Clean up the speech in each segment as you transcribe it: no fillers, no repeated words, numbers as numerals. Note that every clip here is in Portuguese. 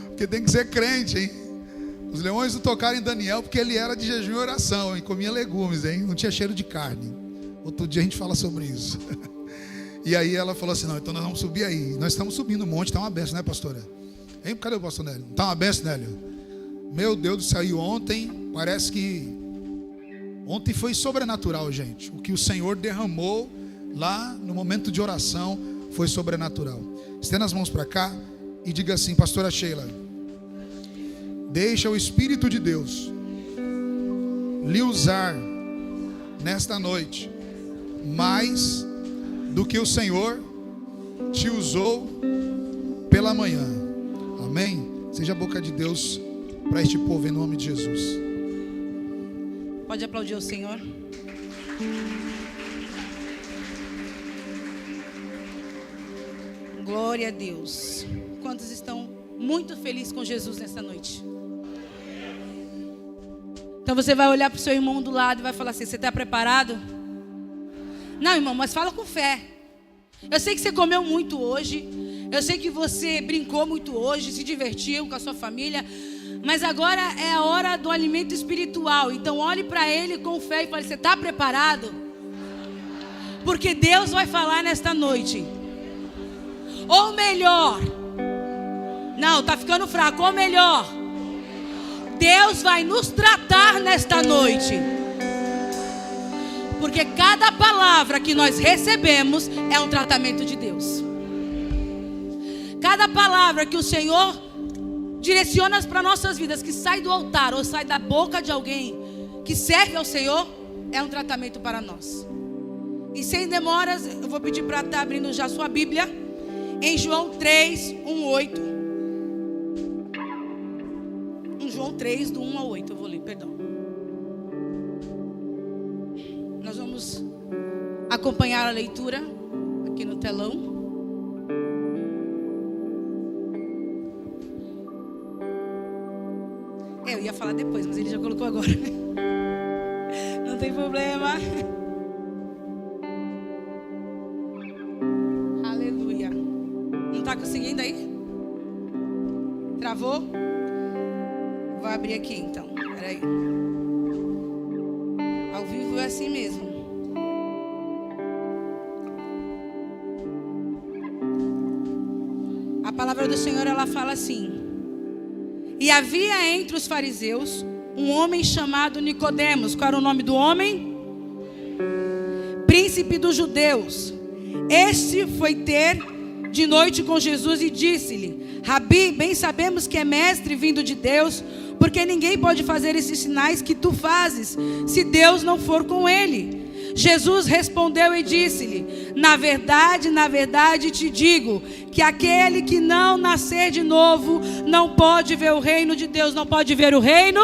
Porque tem que ser crente, hein? Os leões não tocaram em Daniel porque ele era de jejum e oração, e comia legumes, hein? Não tinha cheiro de carne. Outro dia a gente fala sobre isso. E aí ela falou assim: não, então nós vamos subir aí. Nós estamos subindo um monte, está uma benção, né, pastora? Hein? Cadê o pastor Nélio? Está uma benção, Nélio? Meu Deus do céu, e ontem, parece que ontem foi sobrenatural, gente. O que o Senhor derramou lá no momento de oração foi sobrenatural. Estenda as mãos para cá e diga assim: pastora Sheila, deixa o Espírito de Deus lhe usar nesta noite mais do que o Senhor te usou pela manhã. Amém? Seja a boca de Deus para este povo em nome de Jesus. Pode aplaudir o Senhor. Glória a Deus. Quantos estão muito felizes com Jesus nessa noite? Então você vai olhar para o seu irmão do lado e vai falar assim: você está preparado? Não, irmão, mas fala com fé. Eu sei que você comeu muito hoje. Eu sei que você brincou muito hoje, se divertiu com a sua família. Mas agora é a hora do alimento espiritual. Então olhe para ele com fé e fale: você está preparado? Porque Deus vai falar nesta noite. Ou melhor, não, está ficando fraco. Ou melhor, Deus vai nos tratar nesta noite. Porque cada palavra que nós recebemos é um tratamento de Deus. Cada palavra que o Senhor direciona para nossas vidas, que sai do altar ou sai da boca de alguém que serve ao Senhor, é um tratamento para nós. E sem demoras, eu vou pedir para estar abrindo já a sua Bíblia em João 3, 8. Em João 3, do 1 ao 8, eu vou ler, perdão. Nós vamos acompanhar a leitura aqui no telão. Eu ia falar depois, mas ele já colocou agora. Não tem problema. Aleluia. Não está conseguindo aí? Travou? Vou abrir aqui então. Peraí. Ao vivo é assim mesmo. A palavra do Senhor, ela fala assim: e havia entre os fariseus um homem chamado Nicodemos. Qual era o nome do homem? Príncipe dos judeus. Este foi ter de noite com Jesus e disse-lhe: Rabi, bem sabemos que é mestre vindo de Deus, porque ninguém pode fazer esses sinais que tu fazes, se Deus não for com ele. Jesus respondeu e disse-lhe: na verdade te digo, que aquele que não nascer de novo, não pode ver o reino de Deus. Não pode ver o reino?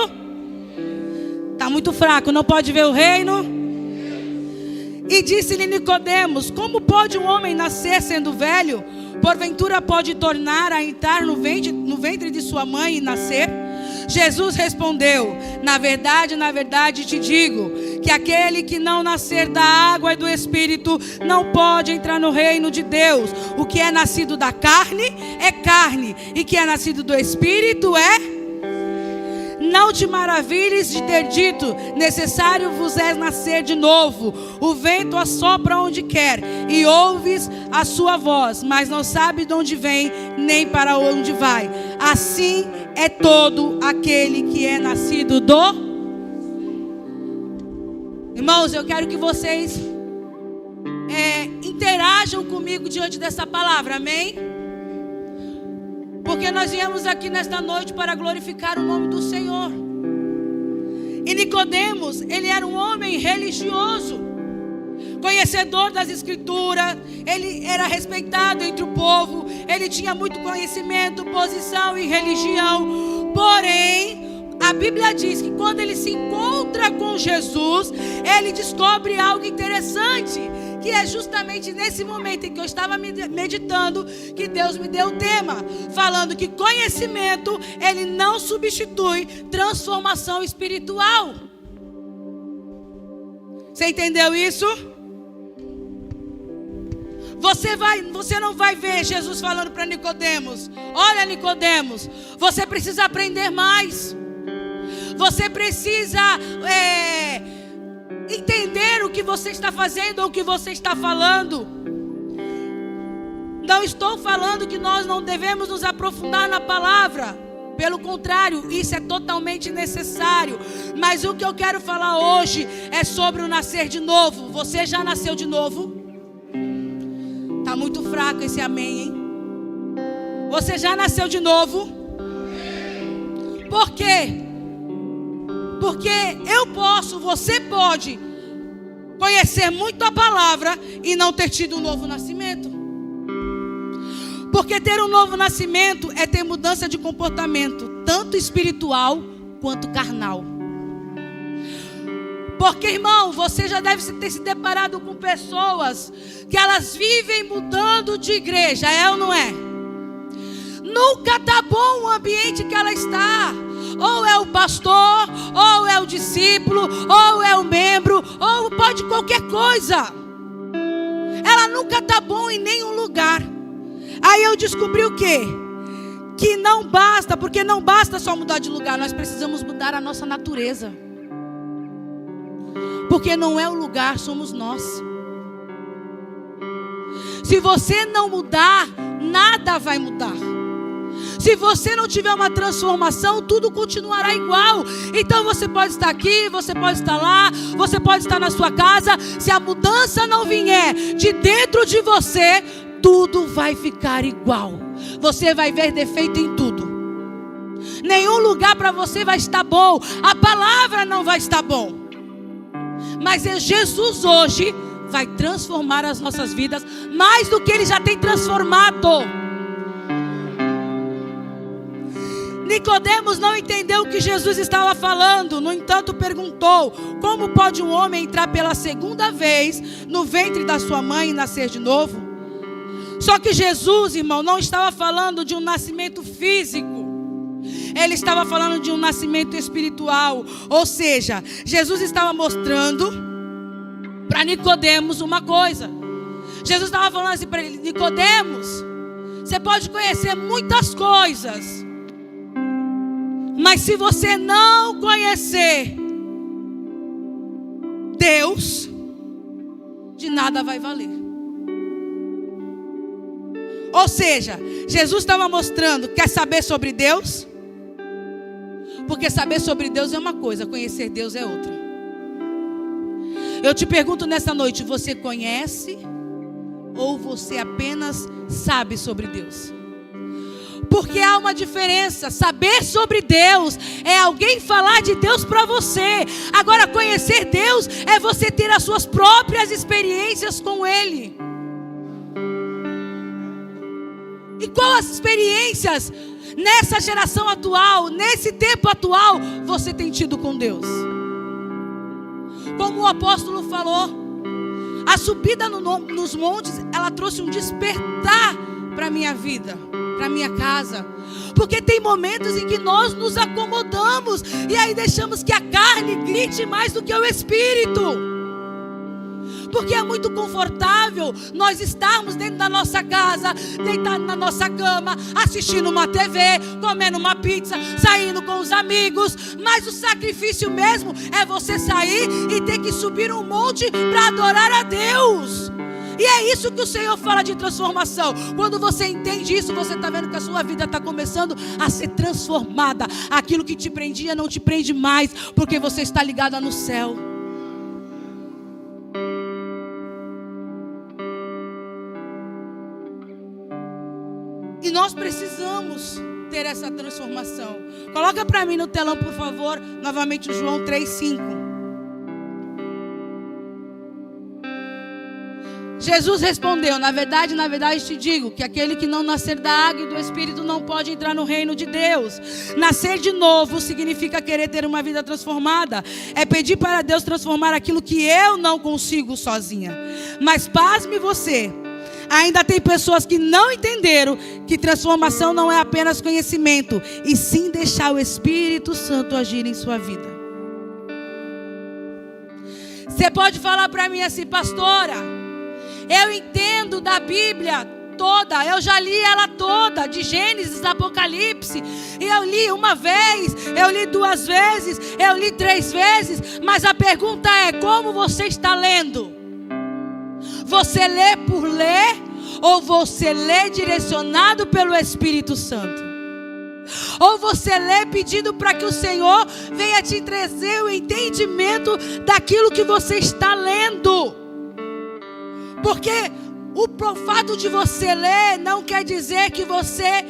Está muito fraco, não pode ver o reino? E disse-lhe Nicodemos: como pode um homem nascer sendo velho? Porventura pode tornar a entrar no ventre de sua mãe e nascer? Jesus respondeu: na verdade te digo, que aquele que não nascer da água e do Espírito não pode entrar no reino de Deus. O que é nascido da carne é carne, e que é nascido do Espírito é... Não te maravilhes de ter dito: necessário vos é nascer de novo. O vento assopra onde quer, e ouves a sua voz, mas não sabe de onde vem, nem para onde vai. Assim é todo aquele que é nascido do... Irmãos, eu quero que vocês interajam comigo diante dessa palavra, amém? Porque nós viemos aqui nesta noite para glorificar o nome do Senhor. E Nicodemos, ele era um homem religioso, conhecedor das Escrituras, ele era respeitado entre o povo, ele tinha muito conhecimento, posição e religião. Porém, a Bíblia diz que quando ele se encontra com Jesus, ele descobre algo interessante, que é justamente nesse momento em que eu estava meditando, que Deus me deu o tema, falando que conhecimento, ele não substitui transformação espiritual. Você entendeu isso? Você não vai ver Jesus falando para Nicodemos: olha, Nicodemos, você precisa aprender mais. Você precisa entender o que você está fazendo ou o que você está falando. Não estou falando que nós não devemos nos aprofundar na palavra. Pelo contrário, isso é totalmente necessário. Mas o que eu quero falar hoje é sobre o nascer de novo. Você já nasceu de novo? Está muito fraco esse amém, hein? Você já nasceu de novo? Por quê? Porque você pode conhecer muito a palavra e não ter tido um novo nascimento. Porque ter um novo nascimento é ter mudança de comportamento, tanto espiritual quanto carnal. Porque, irmão, você já deve ter se deparado com pessoas que elas vivem mudando de igreja, é ou não é? Nunca está bom o ambiente que ela está. Ou é o pastor, ou é o discípulo, ou é o membro, ou pode qualquer coisa. Ela nunca está bom em nenhum lugar. Aí eu descobri o quê? Que não basta, porque não basta só mudar de lugar, nós precisamos mudar a nossa natureza. Porque não é o lugar, somos nós. Se você não mudar, nada vai mudar. Se você não tiver uma transformação, tudo continuará igual. Então você pode estar aqui, você pode estar lá, você pode estar na sua casa. Se a mudança não vier de dentro de você, tudo vai ficar igual. Você vai ver defeito em tudo. Nenhum lugar para você vai estar bom. A palavra não vai estar bom. Mas Jesus hoje vai transformar as nossas vidas mais do que Ele já tem transformado. Nicodemos não entendeu o que Jesus estava falando. No entanto, perguntou: como pode um homem entrar pela segunda vez no ventre da sua mãe e nascer de novo? Só que Jesus, irmão, não estava falando de um nascimento físico. Ele estava falando de um nascimento espiritual. Ou seja, Jesus estava mostrando para Nicodemos uma coisa. Jesus estava falando assim para ele: Nicodemos, você pode conhecer muitas coisas, mas se você não conhecer Deus, de nada vai valer. Ou seja, Jesus estava mostrando: quer saber sobre Deus? Porque saber sobre Deus é uma coisa, conhecer Deus é outra. Eu te pergunto nessa noite: você conhece ou você apenas sabe sobre Deus? Porque há uma diferença. Saber sobre Deus é alguém falar de Deus para você. Agora, conhecer Deus é você ter as suas próprias experiências com Ele. E quais as experiências nessa geração atual, nesse tempo atual, você tem tido com Deus? Como o apóstolo falou, a subida nos montes, ela trouxe um despertar para a minha vida, para a minha casa. Porque tem momentos em que nós nos acomodamos e aí deixamos que a carne grite mais do que o espírito. Porque é muito confortável nós estarmos dentro da nossa casa, deitados na nossa cama, assistindo uma TV, comendo uma pizza, saindo com os amigos. Mas o sacrifício mesmo é você sair e ter que subir um monte para adorar a Deus. E é isso que o Senhor fala de transformação. Quando você entende isso, você está vendo que a sua vida está começando a ser transformada. Aquilo que te prendia não te prende mais, porque você está ligada no céu. E nós precisamos ter essa transformação. Coloca para mim no telão, por favor, novamente o João 3:5. Jesus respondeu: na verdade te digo que aquele que não nascer da água e do Espírito não pode entrar no reino de Deus. Nascer de novo significa querer ter uma vida transformada. É pedir para Deus transformar aquilo que eu não consigo sozinha. Mas pasme você, ainda tem pessoas que não entenderam que transformação não é apenas conhecimento, e sim deixar o Espírito Santo agir em sua vida. Você pode falar para mim assim: pastora, Eu entendo da Bíblia toda, eu já li ela toda, de Gênesis a Apocalipse. E eu li uma vez, eu li 2 vezes, eu li 3 vezes. Mas a pergunta é: como você está lendo? Você lê por ler, ou você lê direcionado pelo Espírito Santo? Ou você lê pedindo para que o Senhor venha te trazer o entendimento daquilo que você está lendo? Porque o fato de você ler não quer dizer que você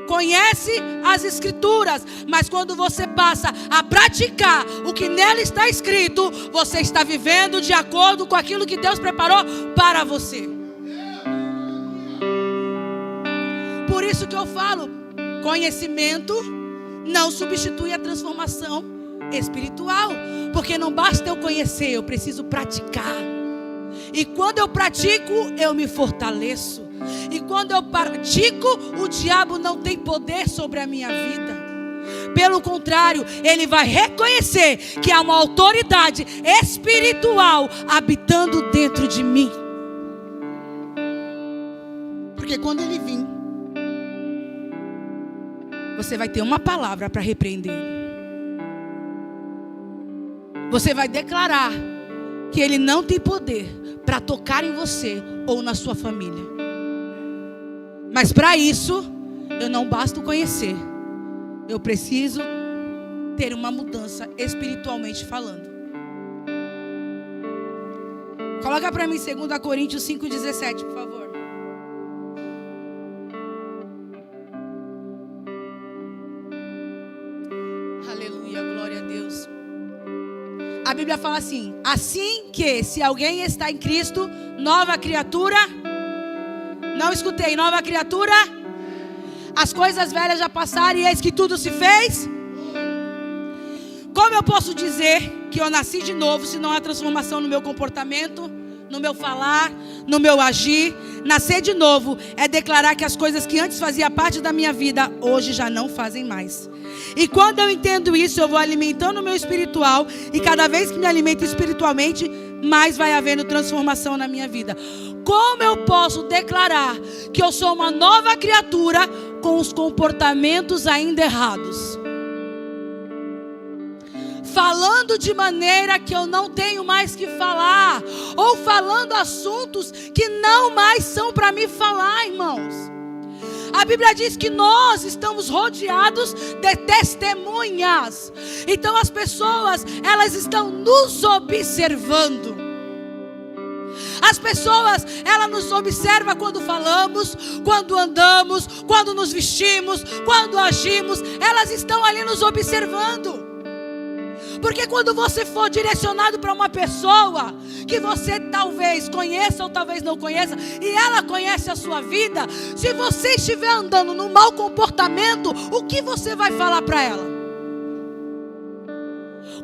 conhece as Escrituras, mas quando você passa a praticar o que nela está escrito, você está vivendo de acordo com aquilo que Deus preparou para você. Por isso que eu falo, conhecimento não substitui a transformação espiritual, porque não basta eu conhecer, eu preciso praticar. E quando eu pratico, eu me fortaleço. E quando eu pratico, o diabo não tem poder sobre a minha vida. Pelo contrário, ele vai reconhecer que há uma autoridade espiritual habitando dentro de mim. Porque quando ele vir, você vai ter uma palavra para repreender. Você vai declarar que ele não tem poder para tocar em você ou na sua família. Mas para isso, eu não basta conhecer. Eu preciso ter uma mudança espiritualmente falando. Coloca para mim 2 Coríntios 5,17, por favor. Aleluia, glória a Deus. A Bíblia fala assim: assim que se alguém está em Cristo, nova criatura. Não escutei, nova criatura. As coisas velhas já passaram e eis que tudo se fez. Como eu posso dizer que eu nasci de novo se não há transformação no meu comportamento, no meu falar, no meu agir? Nascer de novo é declarar que as coisas que antes faziam parte da minha vida, hoje já não fazem mais. E quando eu entendo isso, eu vou alimentando o meu espiritual. E cada vez que me alimento espiritualmente, mais vai havendo transformação na minha vida. Como eu posso declarar que eu sou uma nova criatura com os comportamentos ainda errados? Falando de maneira que eu não tenho mais que falar, ou falando assuntos que não mais são para me falar, irmãos. A Bíblia diz que nós estamos rodeados de testemunhas. Então as pessoas, elas estão nos observando. As pessoas, elas nos observam quando falamos, quando andamos, quando nos vestimos, quando agimos. Elas estão ali nos observando. Porque quando você for direcionado para uma pessoa que você talvez conheça ou talvez não conheça, e ela conhece a sua vida, se você estiver andando num mau comportamento, o que você vai falar para ela?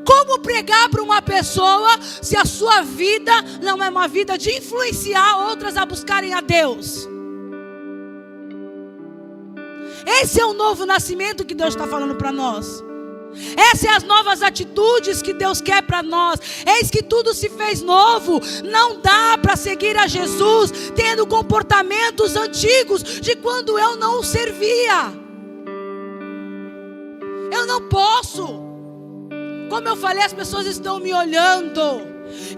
Como pregar para uma pessoa se a sua vida não é uma vida de influenciar outras a buscarem a Deus? Esse é o novo nascimento que Deus está falando para nós. Essas são as novas atitudes que Deus quer para nós. Eis que tudo se fez novo. Não dá para seguir a Jesus tendo comportamentos antigos de quando eu não o servia. Eu não posso. Como eu falei, as pessoas estão me olhando.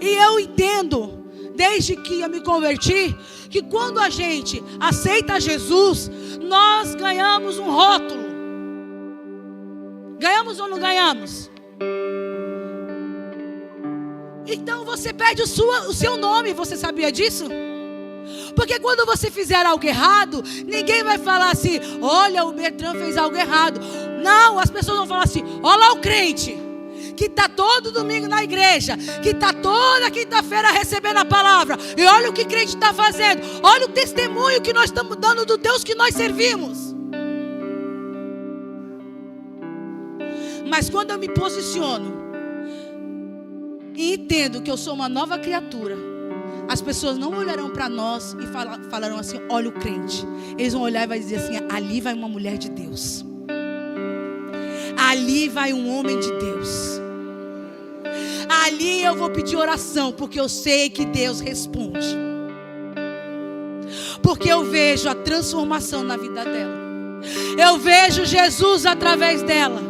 E eu entendo, desde que eu me converti, que quando a gente aceita Jesus, nós ganhamos um rótulo. Ganhamos ou não ganhamos? Então você perde o seu nome, você sabia disso? Porque quando você fizer algo errado, ninguém vai falar assim: olha, o Bertrand fez algo errado. Não, as pessoas vão falar assim: olha lá o crente, que está todo domingo na igreja, que está toda quinta-feira recebendo a palavra. E olha o que o crente está fazendo. Olha o testemunho que nós estamos dando do Deus que nós servimos. Mas quando eu me posiciono e entendo que eu sou uma nova criatura, as pessoas não olharão para nós e falarão assim: olha o crente. Eles vão olhar e vão dizer assim: ali vai uma mulher de Deus, ali vai um homem de Deus, ali eu vou pedir oração, porque eu sei que Deus responde. porque eu vejo a transformação na vida dela. Eu vejo Jesus através dela.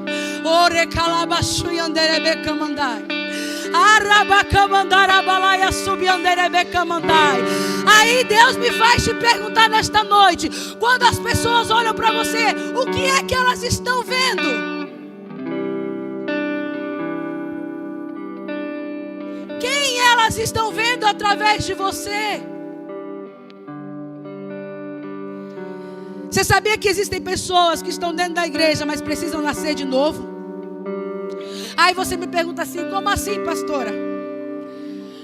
Aí Deus me faz te perguntar nesta noite: quando as pessoas olham para você, o que é que elas estão vendo? Quem elas estão vendo através de você? Você sabia que existem pessoas que estão dentro da igreja, mas precisam nascer de novo? Aí você me pergunta assim: como assim, pastora?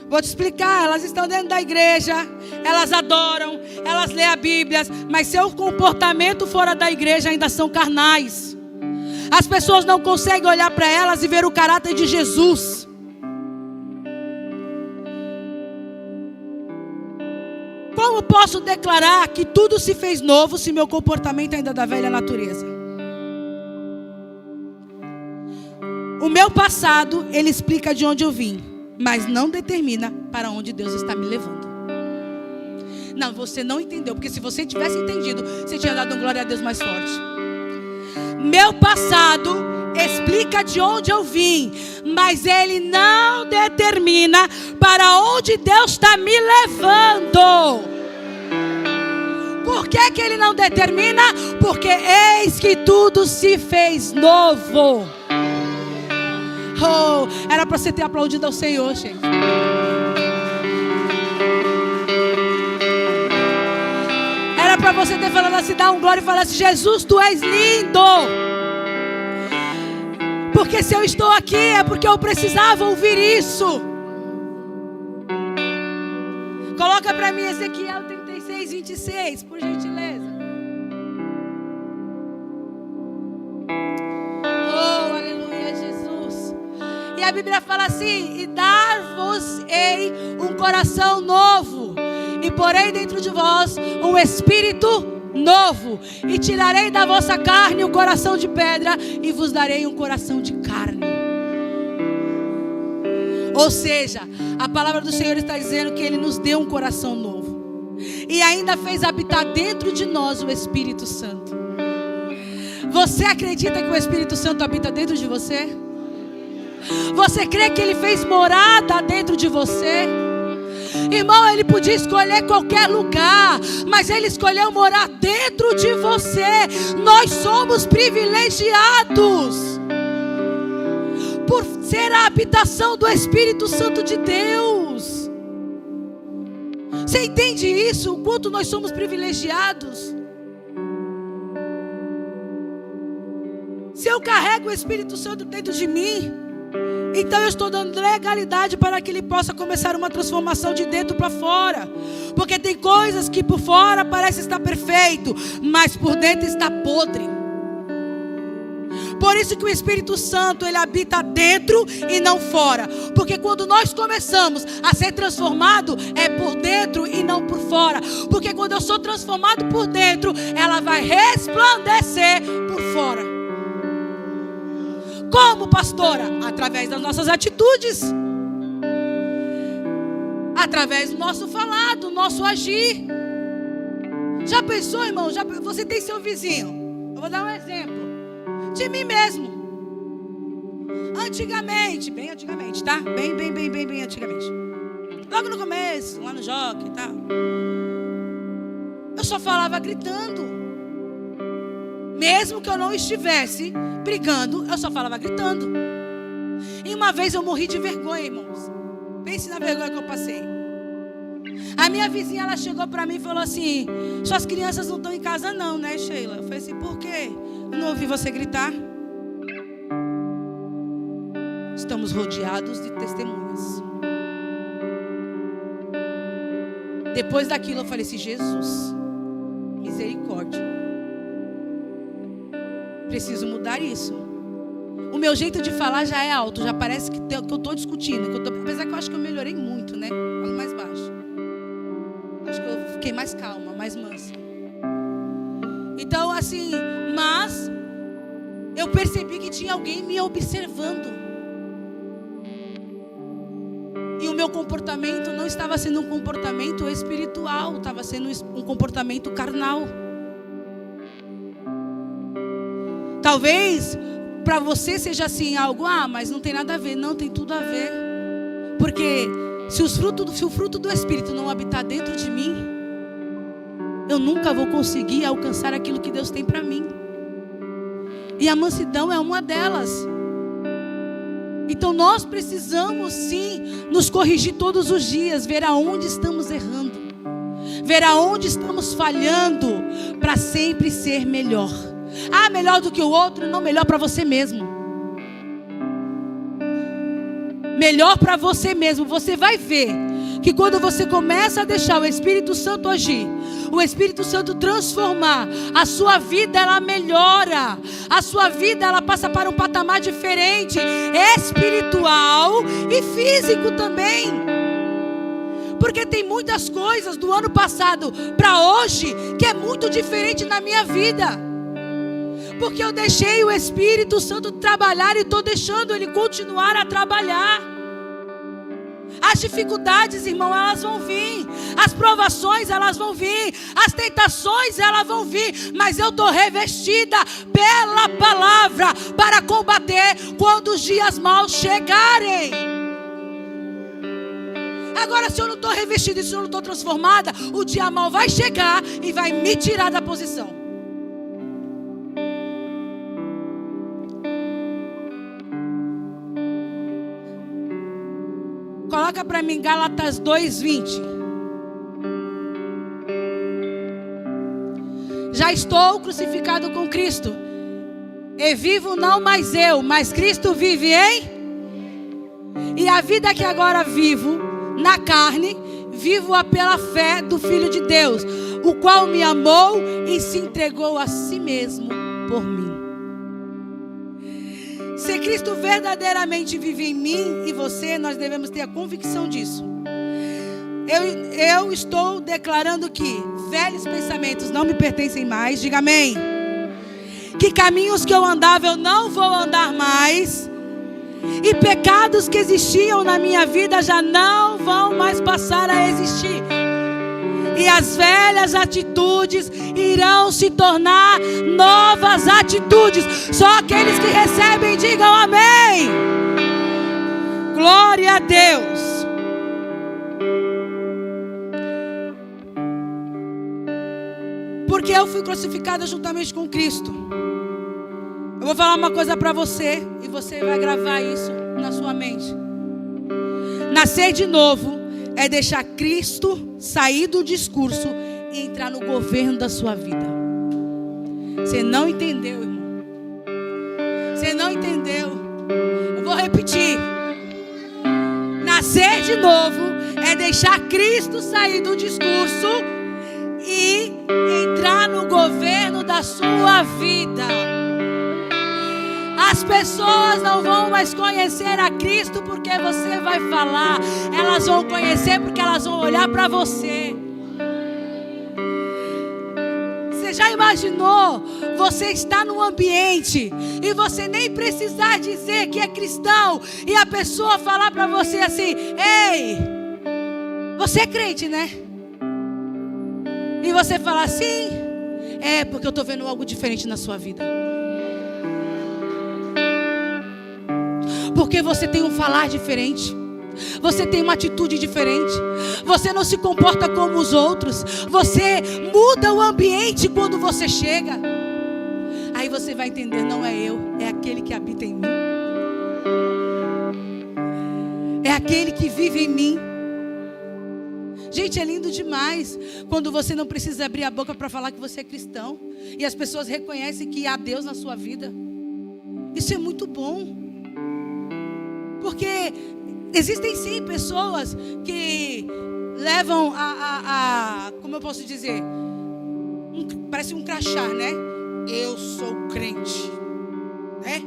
Vou te explicar. Elas estão dentro da igreja, elas adoram, elas lêem a Bíblia, mas seu comportamento fora da igreja ainda são carnais. As pessoas não conseguem olhar para elas e ver o caráter de Jesus. Como posso declarar que tudo se fez novo se meu comportamento ainda é da velha natureza? O meu passado, ele explica de onde eu vim, mas não determina para onde Deus está me levando. Não, você não entendeu, porque se você tivesse entendido, você tinha dado um glória a Deus mais forte. Meu passado explica de onde eu vim, mas ele não determina para onde Deus está me levando. Por que que ele não determina? Porque eis que tudo se fez novo. Oh, era para você ter aplaudido ao Senhor, gente. Era para você ter falado assim, dar um glória e falar assim: Jesus, tu és lindo. Porque se eu estou aqui é porque eu precisava ouvir isso. Coloca para mim Ezequiel 36, 26, por gentileza. Oh, aleluia, Jesus. E a Bíblia fala assim: e dar-vos-ei um coração novo, e porei dentro de vós um espírito novo, e tirarei da vossa carne o coração de pedra, e vos darei um coração de carne. Ou seja, a palavra do Senhor está dizendo que Ele nos deu um coração novo, e ainda fez habitar dentro de nós o Espírito Santo. Você acredita que o Espírito Santo habita dentro de você? Você crê que Ele fez morada dentro de você? Irmão, Ele podia escolher qualquer lugar, mas Ele escolheu morar dentro de você. Nós somos privilegiados por ser a habitação do Espírito Santo de Deus. Você entende isso? O quanto nós somos privilegiados? Se eu carrego o Espírito Santo dentro de mim, então eu estou dando legalidade para que ele possa começar uma transformação de dentro para fora. Porque tem coisas que por fora parece estar perfeito, mas por dentro está podre. Por isso que o Espírito Santo, ele habita dentro e não fora. Porque quando nós começamos a ser transformado, é por dentro e não por fora. Porque quando eu sou transformado por dentro, ela vai resplandecer por fora. Como, pastora? Através das nossas atitudes, através do nosso falar, do nosso agir. Já pensou, irmão? Você tem seu vizinho. Eu vou dar um exemplo de mim mesmo. Antigamente, bem antigamente, tá? Bem antigamente. Logo no começo, lá no Jockey e tal, eu só falava gritando. Mesmo que eu não estivesse brigando, eu só falava gritando. E uma vez eu morri de vergonha, irmãos. Pense na vergonha que eu passei. A minha vizinha, ela chegou para mim e falou assim: suas crianças não estão em casa não, né, Sheila? Eu falei assim: por quê? Eu não ouvi você gritar. Estamos rodeados de testemunhas. Depois daquilo eu falei assim: Jesus, misericórdia. Preciso mudar isso. O meu jeito de falar já é alto, já parece que eu estou discutindo. Apesar que eu acho que eu melhorei muito, né? Falo mais baixo. Acho que eu fiquei mais calma, mais mansa. Então, assim, mas eu percebi que tinha alguém me observando. E o meu comportamento não estava sendo um comportamento espiritual, estava sendo um comportamento carnal. Talvez para você seja assim algo, mas não tem nada a ver. Não, tem tudo a ver. Porque se o fruto do Espírito não habitar dentro de mim, eu nunca vou conseguir alcançar aquilo que Deus tem para mim. E a mansidão é uma delas. Então nós precisamos sim nos corrigir todos os dias, ver aonde estamos errando, ver aonde estamos falhando, para sempre ser melhor. Melhor do que o outro, não, melhor para você mesmo. Melhor para você mesmo. Você vai ver que quando você começa a deixar o Espírito Santo agir, o Espírito Santo transformar, a sua vida ela melhora. A sua vida ela passa para um patamar diferente, espiritual e físico também. Porque tem muitas coisas do ano passado para hoje que é muito diferente na minha vida. Porque eu deixei o Espírito Santo trabalhar e estou deixando Ele continuar a trabalhar. As dificuldades, irmão, elas vão vir. As provações, elas vão vir. As tentações, elas vão vir. Mas eu estou revestida pela palavra para combater quando os dias maus chegarem. Agora, se eu não estou revestida e se eu não estou transformada, o dia mau vai chegar e vai me tirar da posição. Coloca para mim Gálatas 2:20. Já estou crucificado com Cristo. E vivo não mais eu, mas Cristo vive em. E a vida que agora vivo na carne, vivo-a pela fé do Filho de Deus, o qual me amou e se entregou a si mesmo por mim. Se Cristo verdadeiramente vive em mim e você, nós devemos ter a convicção disso. Eu estou declarando que velhos pensamentos não me pertencem mais. Diga amém. Que caminhos que eu andava eu não vou andar mais. E pecados que existiam na minha vida já não vão mais passar a existir. E as velhas atitudes irão se tornar novas atitudes. Só aqueles que recebem, digam amém. Glória a Deus. Porque eu fui crucificada juntamente com Cristo. Eu vou falar uma coisa para você, e você vai gravar isso na sua mente. Nascer de novo é deixar Cristo sair do discurso e entrar no governo da sua vida. Você não entendeu, irmão? Você não entendeu? Eu vou repetir. Nascer de novo é deixar Cristo sair do discurso e entrar no governo da sua vida. As pessoas não vão mais conhecer a Cristo porque você vai falar. Elas vão conhecer porque elas vão olhar para você. Você já imaginou? Você está num ambiente e você nem precisar dizer que é cristão e a pessoa falar para você assim: ei, você é crente, né? E você falar assim: é porque eu estou vendo algo diferente na sua vida. Porque você tem um falar diferente. Você tem uma atitude diferente. Você não se comporta como os outros. Você muda o ambiente quando você chega. Aí você vai entender: não é eu, é aquele que habita em mim. É aquele que vive em mim. Gente, é lindo demais quando você não precisa abrir a boca para falar que você é cristão e as pessoas reconhecem que há Deus na sua vida. Isso é muito bom. Porque existem sim pessoas que levam como eu posso dizer, parece um crachá, né? Eu sou crente, né?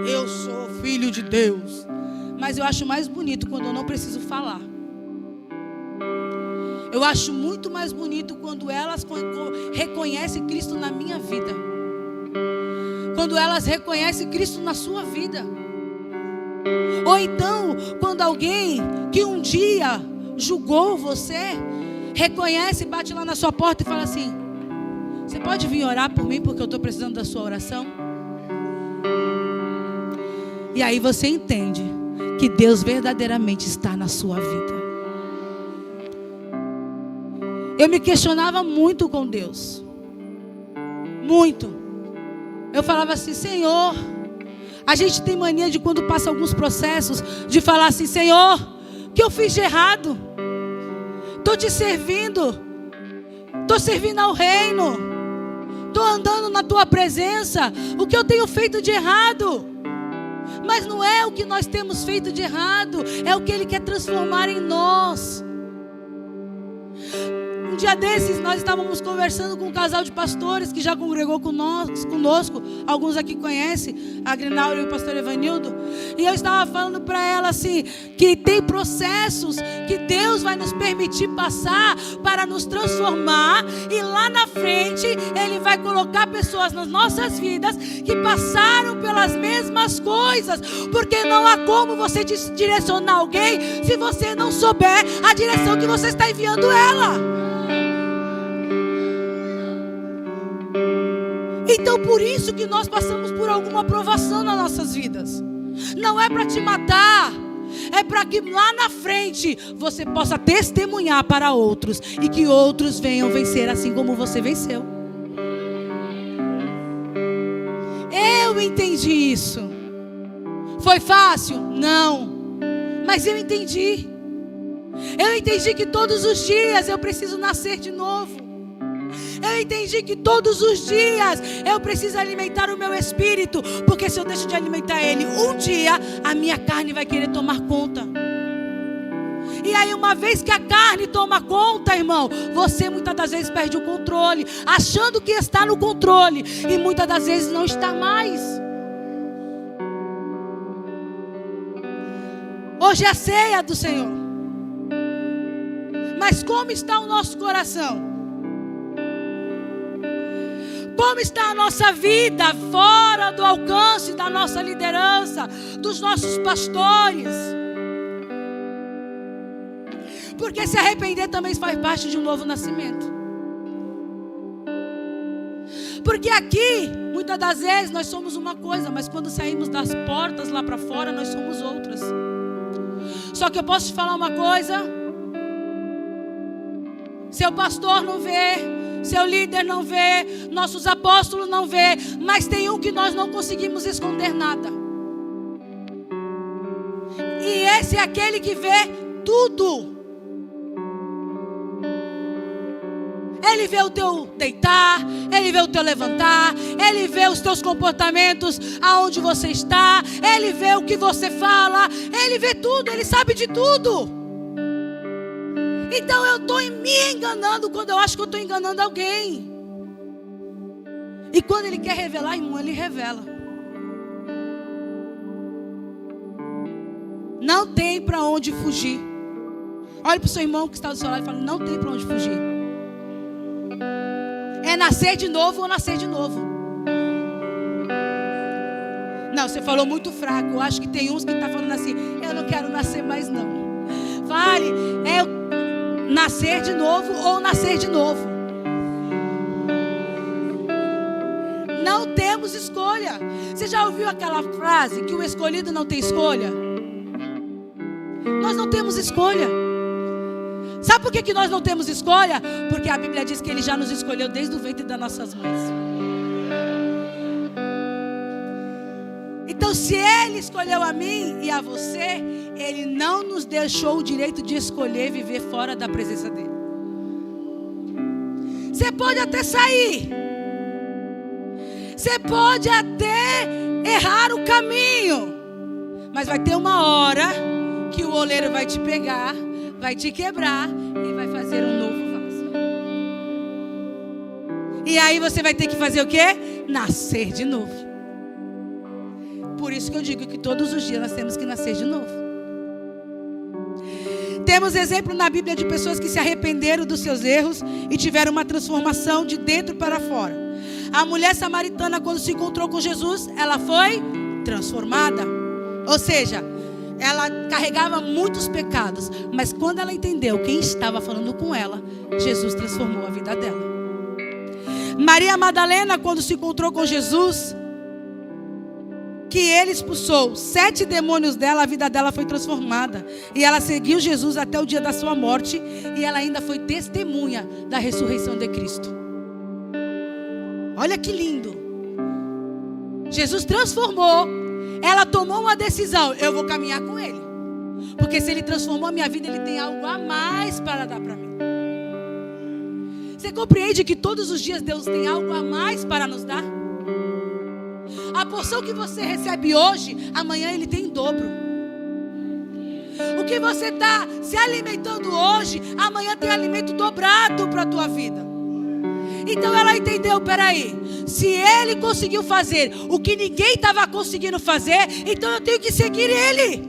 Eu sou filho de Deus. Mas eu acho mais bonito quando eu não preciso falar. Eu acho muito mais bonito quando elas reconhecem Cristo na minha vida. Quando elas reconhecem Cristo na sua vida. Ou então, quando alguém que um dia julgou você, reconhece, bate lá na sua porta e fala assim: você pode vir orar por mim porque eu estou precisando da sua oração? E aí você entende que Deus verdadeiramente está na sua vida. Eu me questionava muito com Deus. Muito. Eu falava assim: Senhor, a gente tem mania de, quando passa alguns processos, de falar assim: Senhor, o que eu fiz de errado? Estou te servindo. Estou servindo ao reino. Estou andando na tua presença. O que eu tenho feito de errado? Mas não é o que nós temos feito de errado, é o que Ele quer transformar em nós. Um dia desses nós estávamos conversando com um casal de pastores que já congregou conosco. Alguns aqui conhecem, a Grinaura e o pastor Evanildo. E eu estava falando para ela assim, que tem processos que Deus vai nos permitir passar para nos transformar. E lá na frente Ele vai colocar pessoas nas nossas vidas que passaram pelas mesmas coisas. Porque não há como você direcionar alguém se você não souber a direção que você está enviando ela. Então por isso que nós passamos por alguma provação nas nossas vidas. Não é para te matar, é para que lá na frente você possa testemunhar para outros e que outros venham vencer assim como você venceu. Eu entendi isso. Foi fácil? Não. Mas eu entendi. Eu entendi que todos os dias eu preciso nascer de novo. Eu entendi que todos os dias eu preciso alimentar o meu espírito, porque se eu deixo de alimentar ele, um dia a minha carne vai querer tomar conta. E aí, uma vez que a carne toma conta, irmão, você muitas das vezes perde o controle, achando que está no controle, e muitas das vezes não está mais. Hoje é a ceia do Senhor. Mas como está o nosso coração? Como está a nossa vida fora do alcance da nossa liderança, dos nossos pastores? Porque se arrepender também faz parte de um novo nascimento. Porque aqui, muitas das vezes, nós somos uma coisa, mas quando saímos das portas lá para fora, nós somos outras. Só que eu posso te falar uma coisa: seu pastor não vê, seu líder não vê, nossos apóstolos não vê, mas tem um que nós não conseguimos esconder nada. E esse é aquele que vê tudo. Ele vê o teu deitar, Ele vê o teu levantar, Ele vê os teus comportamentos, aonde você está, Ele vê o que você fala, Ele vê tudo, Ele sabe de tudo. Então eu estou me enganando quando eu acho que eu estou enganando alguém. E quando Ele quer revelar, irmão, Ele revela. Não tem para onde fugir. Olhe para o seu irmão que está do seu lado e fala: não tem para onde fugir. É nascer de novo ou nascer de novo. Não, você falou muito fraco. Eu acho que tem uns que estão falando assim: eu não quero nascer mais não. Fale, nascer de novo ou nascer de novo. Não temos escolha. Você já ouviu aquela frase que o escolhido não tem escolha? Nós não temos escolha. Sabe por que nós não temos escolha? Porque a Bíblia diz que Ele já nos escolheu desde o ventre das nossas mães. Então, se Ele escolheu a mim e a você, Ele não nos deixou o direito de escolher viver fora da presença dEle. Você pode até sair, você pode até errar o caminho, mas vai ter uma hora que o oleiro vai te pegar, vai te quebrar e vai fazer um novo vaso. E aí você vai ter que fazer o quê? Nascer de novo. Por isso que eu digo que todos os dias nós temos que nascer de novo. Temos exemplo na Bíblia de pessoas que se arrependeram dos seus erros e tiveram uma transformação de dentro para fora. A mulher samaritana, quando se encontrou com Jesus, ela foi transformada. Ou seja, ela carregava muitos pecados, mas quando ela entendeu quem estava falando com ela, Jesus transformou a vida dela. Maria Madalena, quando se encontrou com Jesus, que ele expulsou 7 demônios dela, a vida dela foi transformada. E ela seguiu Jesus até o dia da sua morte. E ela ainda foi testemunha da ressurreição de Cristo. Olha que lindo. Jesus transformou. Ela tomou uma decisão: eu vou caminhar com Ele. Porque se Ele transformou a minha vida, Ele tem algo a mais para dar para mim. Você compreende que todos os dias Deus tem algo a mais para nos dar? A porção que você recebe hoje, amanhã Ele tem em dobro. O que você está se alimentando hoje, amanhã tem alimento dobrado para a tua vida. Então ela entendeu, peraí, se Ele conseguiu fazer o que ninguém estava conseguindo fazer, então eu tenho que seguir Ele.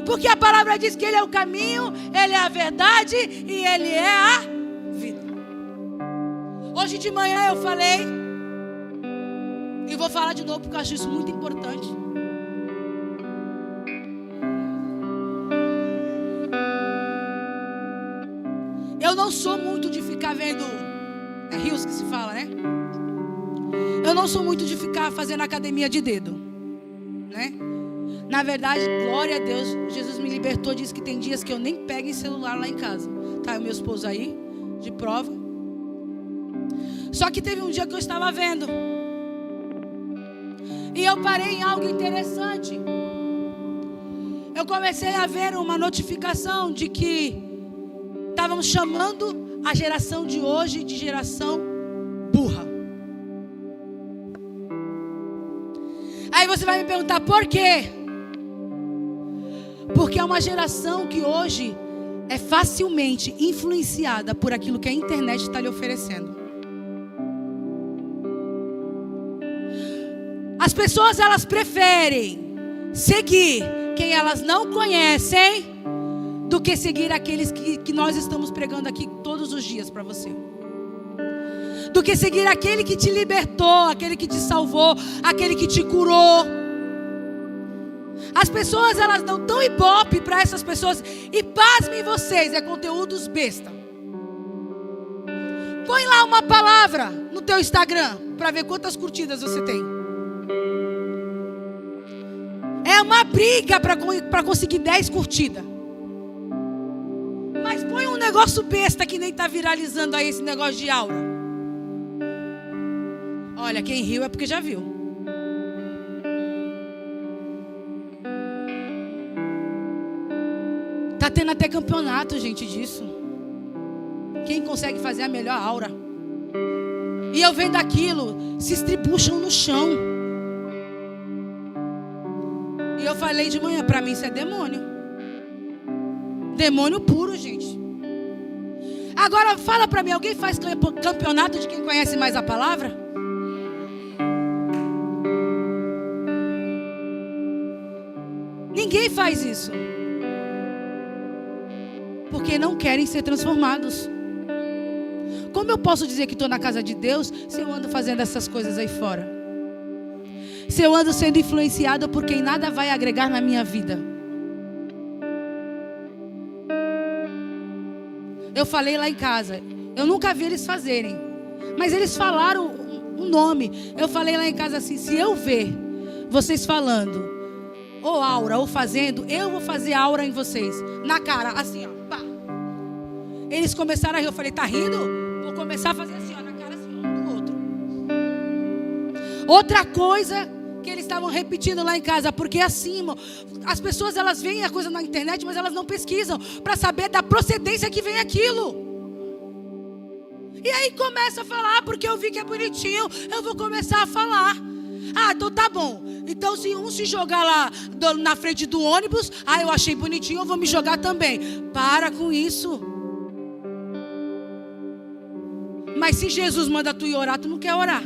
Porque a palavra diz que Ele é o caminho, Ele é a verdade e Ele é a vida. Hoje de manhã eu falei, e vou falar de novo porque eu acho isso muito importante. Eu não sou muito de ficar vendo, é rios que se fala, né? Eu não sou muito de ficar fazendo academia de dedo, né? Na verdade, glória a Deus, Jesus me libertou, disse que tem dias que eu nem pego em celular lá em casa. Tá o meu esposo aí, de prova. Só que teve um dia que eu estava vendo, e eu parei em algo interessante. Eu comecei a ver uma notificação de que estavam chamando a geração de hoje de geração burra. Aí você vai me perguntar por quê? Porque é uma geração que hoje é facilmente influenciada por aquilo que a internet está lhe oferecendo. As pessoas, elas preferem seguir quem elas não conhecem do que seguir aqueles que nós estamos pregando aqui todos os dias para você. Do que seguir aquele que te libertou, aquele que te salvou, aquele que te curou. As pessoas, elas não dão ibope para essas pessoas. E pasmem vocês, é conteúdos besta. Põe lá uma palavra no teu Instagram para ver quantas curtidas você tem. É uma briga para conseguir 10 curtidas. Mas põe um negócio besta que nem está viralizando aí esse negócio de aura. Olha, quem riu é porque já viu. Tá tendo até campeonato, gente, disso. Quem consegue fazer a melhor aura. E eu vendo aquilo, se estribucham no chão. E eu falei de manhã, para mim isso é demônio. Demônio puro, gente. Agora fala para mim, alguém faz campeonato de quem conhece mais a palavra? Ninguém faz isso. Porque não querem ser transformados. Como eu posso dizer que estou na casa de Deus se eu ando fazendo essas coisas aí fora? Se eu ando sendo influenciado por quem nada vai agregar na minha vida? Eu falei lá em casa, eu nunca vi eles fazerem, mas eles falaram um nome. Eu falei lá em casa assim, se eu ver vocês falando, ou aura, ou fazendo, eu vou fazer aura em vocês, na cara, assim ó, pá. Eles começaram a rir, eu falei, tá rindo? Vou começar a fazer assim ó, na cara assim, um do outro. Outra coisa que eles estavam repetindo lá em casa, porque assim, irmão, as pessoas, elas veem a coisa na internet, mas elas não pesquisam para saber da procedência que vem aquilo. E aí começa a falar, porque eu vi que é bonitinho, eu vou começar a falar. Ah, então tá bom. Então se um se jogar lá na frente do ônibus, ah, eu achei bonitinho, eu vou me jogar também. Para com isso. Mas se Jesus manda tu ir orar, tu não quer orar.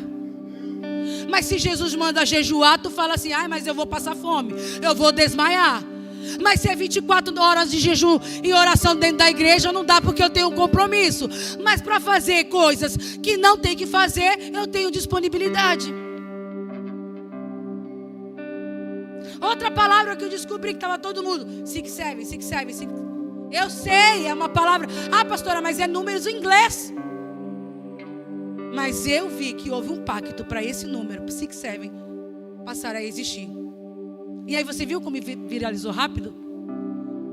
Mas se Jesus manda jejuar, tu fala assim, ai, mas eu vou passar fome, eu vou desmaiar. Mas se é 24 horas de jejum e oração dentro da igreja, não dá porque eu tenho um compromisso. Mas para fazer coisas que não tem que fazer, eu tenho disponibilidade. Outra palavra que eu descobri que estava todo mundo, 6-7, 6-7, 6. Eu sei, é uma palavra. Ah, pastora, mas é números em inglês. Mas eu vi que houve um pacto para esse número, 6-7, passar a existir. E aí você viu como viralizou rápido?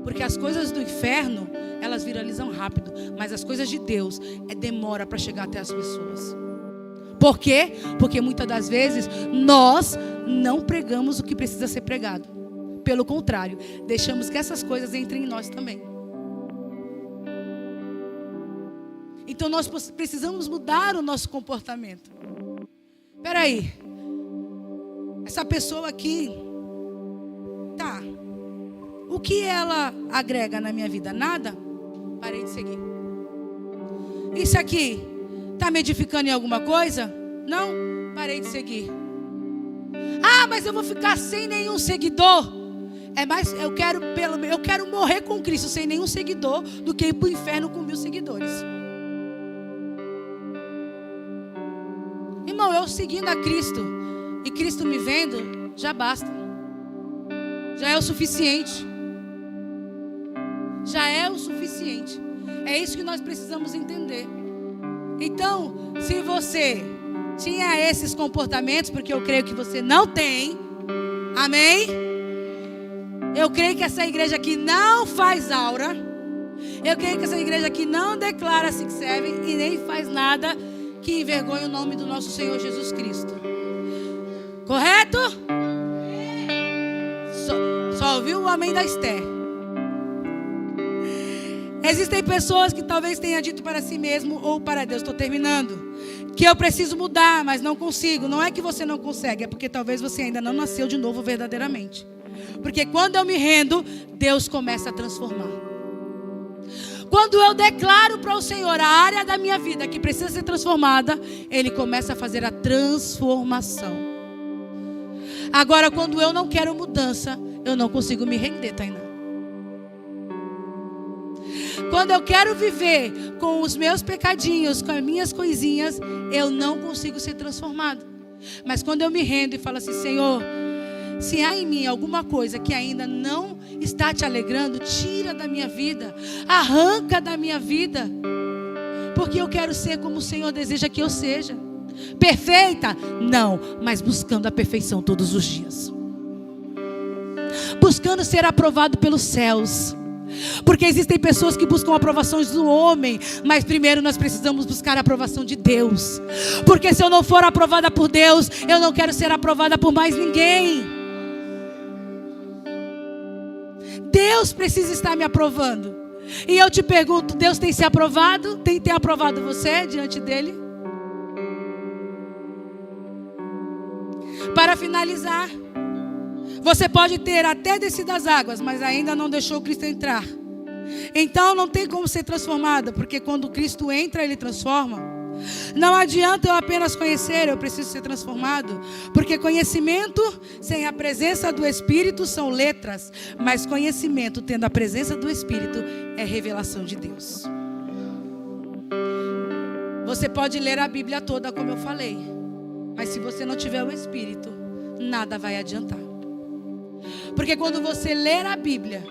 Porque as coisas do inferno, elas viralizam rápido. Mas as coisas de Deus, demora para chegar até as pessoas. Por quê? Porque muitas das vezes nós não pregamos o que precisa ser pregado. Pelo contrário, deixamos que essas coisas entrem em nós também. Então nós precisamos mudar o nosso comportamento. Espera aí. Essa pessoa aqui, tá, o que ela agrega na minha vida? Nada? Parei de seguir. Isso aqui está me edificando em alguma coisa? Não? Parei de seguir. Ah, mas eu vou ficar sem nenhum seguidor. Eu quero morrer com Cristo sem nenhum seguidor do que ir para o inferno com 1000 seguidores. Irmão, eu seguindo a Cristo e Cristo me vendo, já basta. Já é o suficiente. Já é o suficiente. É isso que nós precisamos entender. Então, se você tinha esses comportamentos, porque eu creio que você não tem, amém? Eu creio que essa igreja aqui não faz aura. Eu creio que essa igreja aqui não declara 6-7 e nem faz nada que envergonhe o nome do nosso Senhor Jesus Cristo. Correto? Só ouviu o amém da Esther. Existem pessoas que talvez tenham dito para si mesmo ou para Deus, estou terminando, que eu preciso mudar, mas não consigo. Não é que você não consegue, é porque talvez você ainda não nasceu de novo verdadeiramente. Porque quando eu me rendo, Deus começa a transformar. Quando eu declaro para o Senhor a área da minha vida que precisa ser transformada, Ele começa a fazer a transformação. Agora, quando eu não quero mudança, eu não consigo me render, Tainá. Quando eu quero viver com os meus pecadinhos, com as minhas coisinhas, eu não consigo ser transformado. Mas quando eu me rendo e falo assim, Senhor, se há em mim alguma coisa que ainda não está te alegrando, tira da minha vida, arranca da minha vida, porque eu quero ser como o Senhor deseja que eu seja. Perfeita? Não, mas buscando a perfeição todos os dias. Buscando ser aprovado pelos céus. Porque existem pessoas que buscam aprovações do homem, mas primeiro nós precisamos buscar a aprovação de Deus. Porque se eu não for aprovada por Deus, eu não quero ser aprovada por mais ninguém. Deus precisa estar me aprovando. E eu te pergunto, Deus tem se aprovado? Tem aprovado você diante dele? Para finalizar, você pode ter até descido as águas, mas ainda não deixou Cristo entrar. Então não tem como ser transformada, porque quando Cristo entra, Ele transforma. Não adianta eu apenas conhecer, eu preciso ser transformado. Porque conhecimento sem a presença do Espírito são letras, mas conhecimento tendo a presença do Espírito é revelação de Deus. Você pode ler a Bíblia toda, como eu falei, mas se você não tiver o Espírito, nada vai adiantar. Porque quando você ler a Bíblia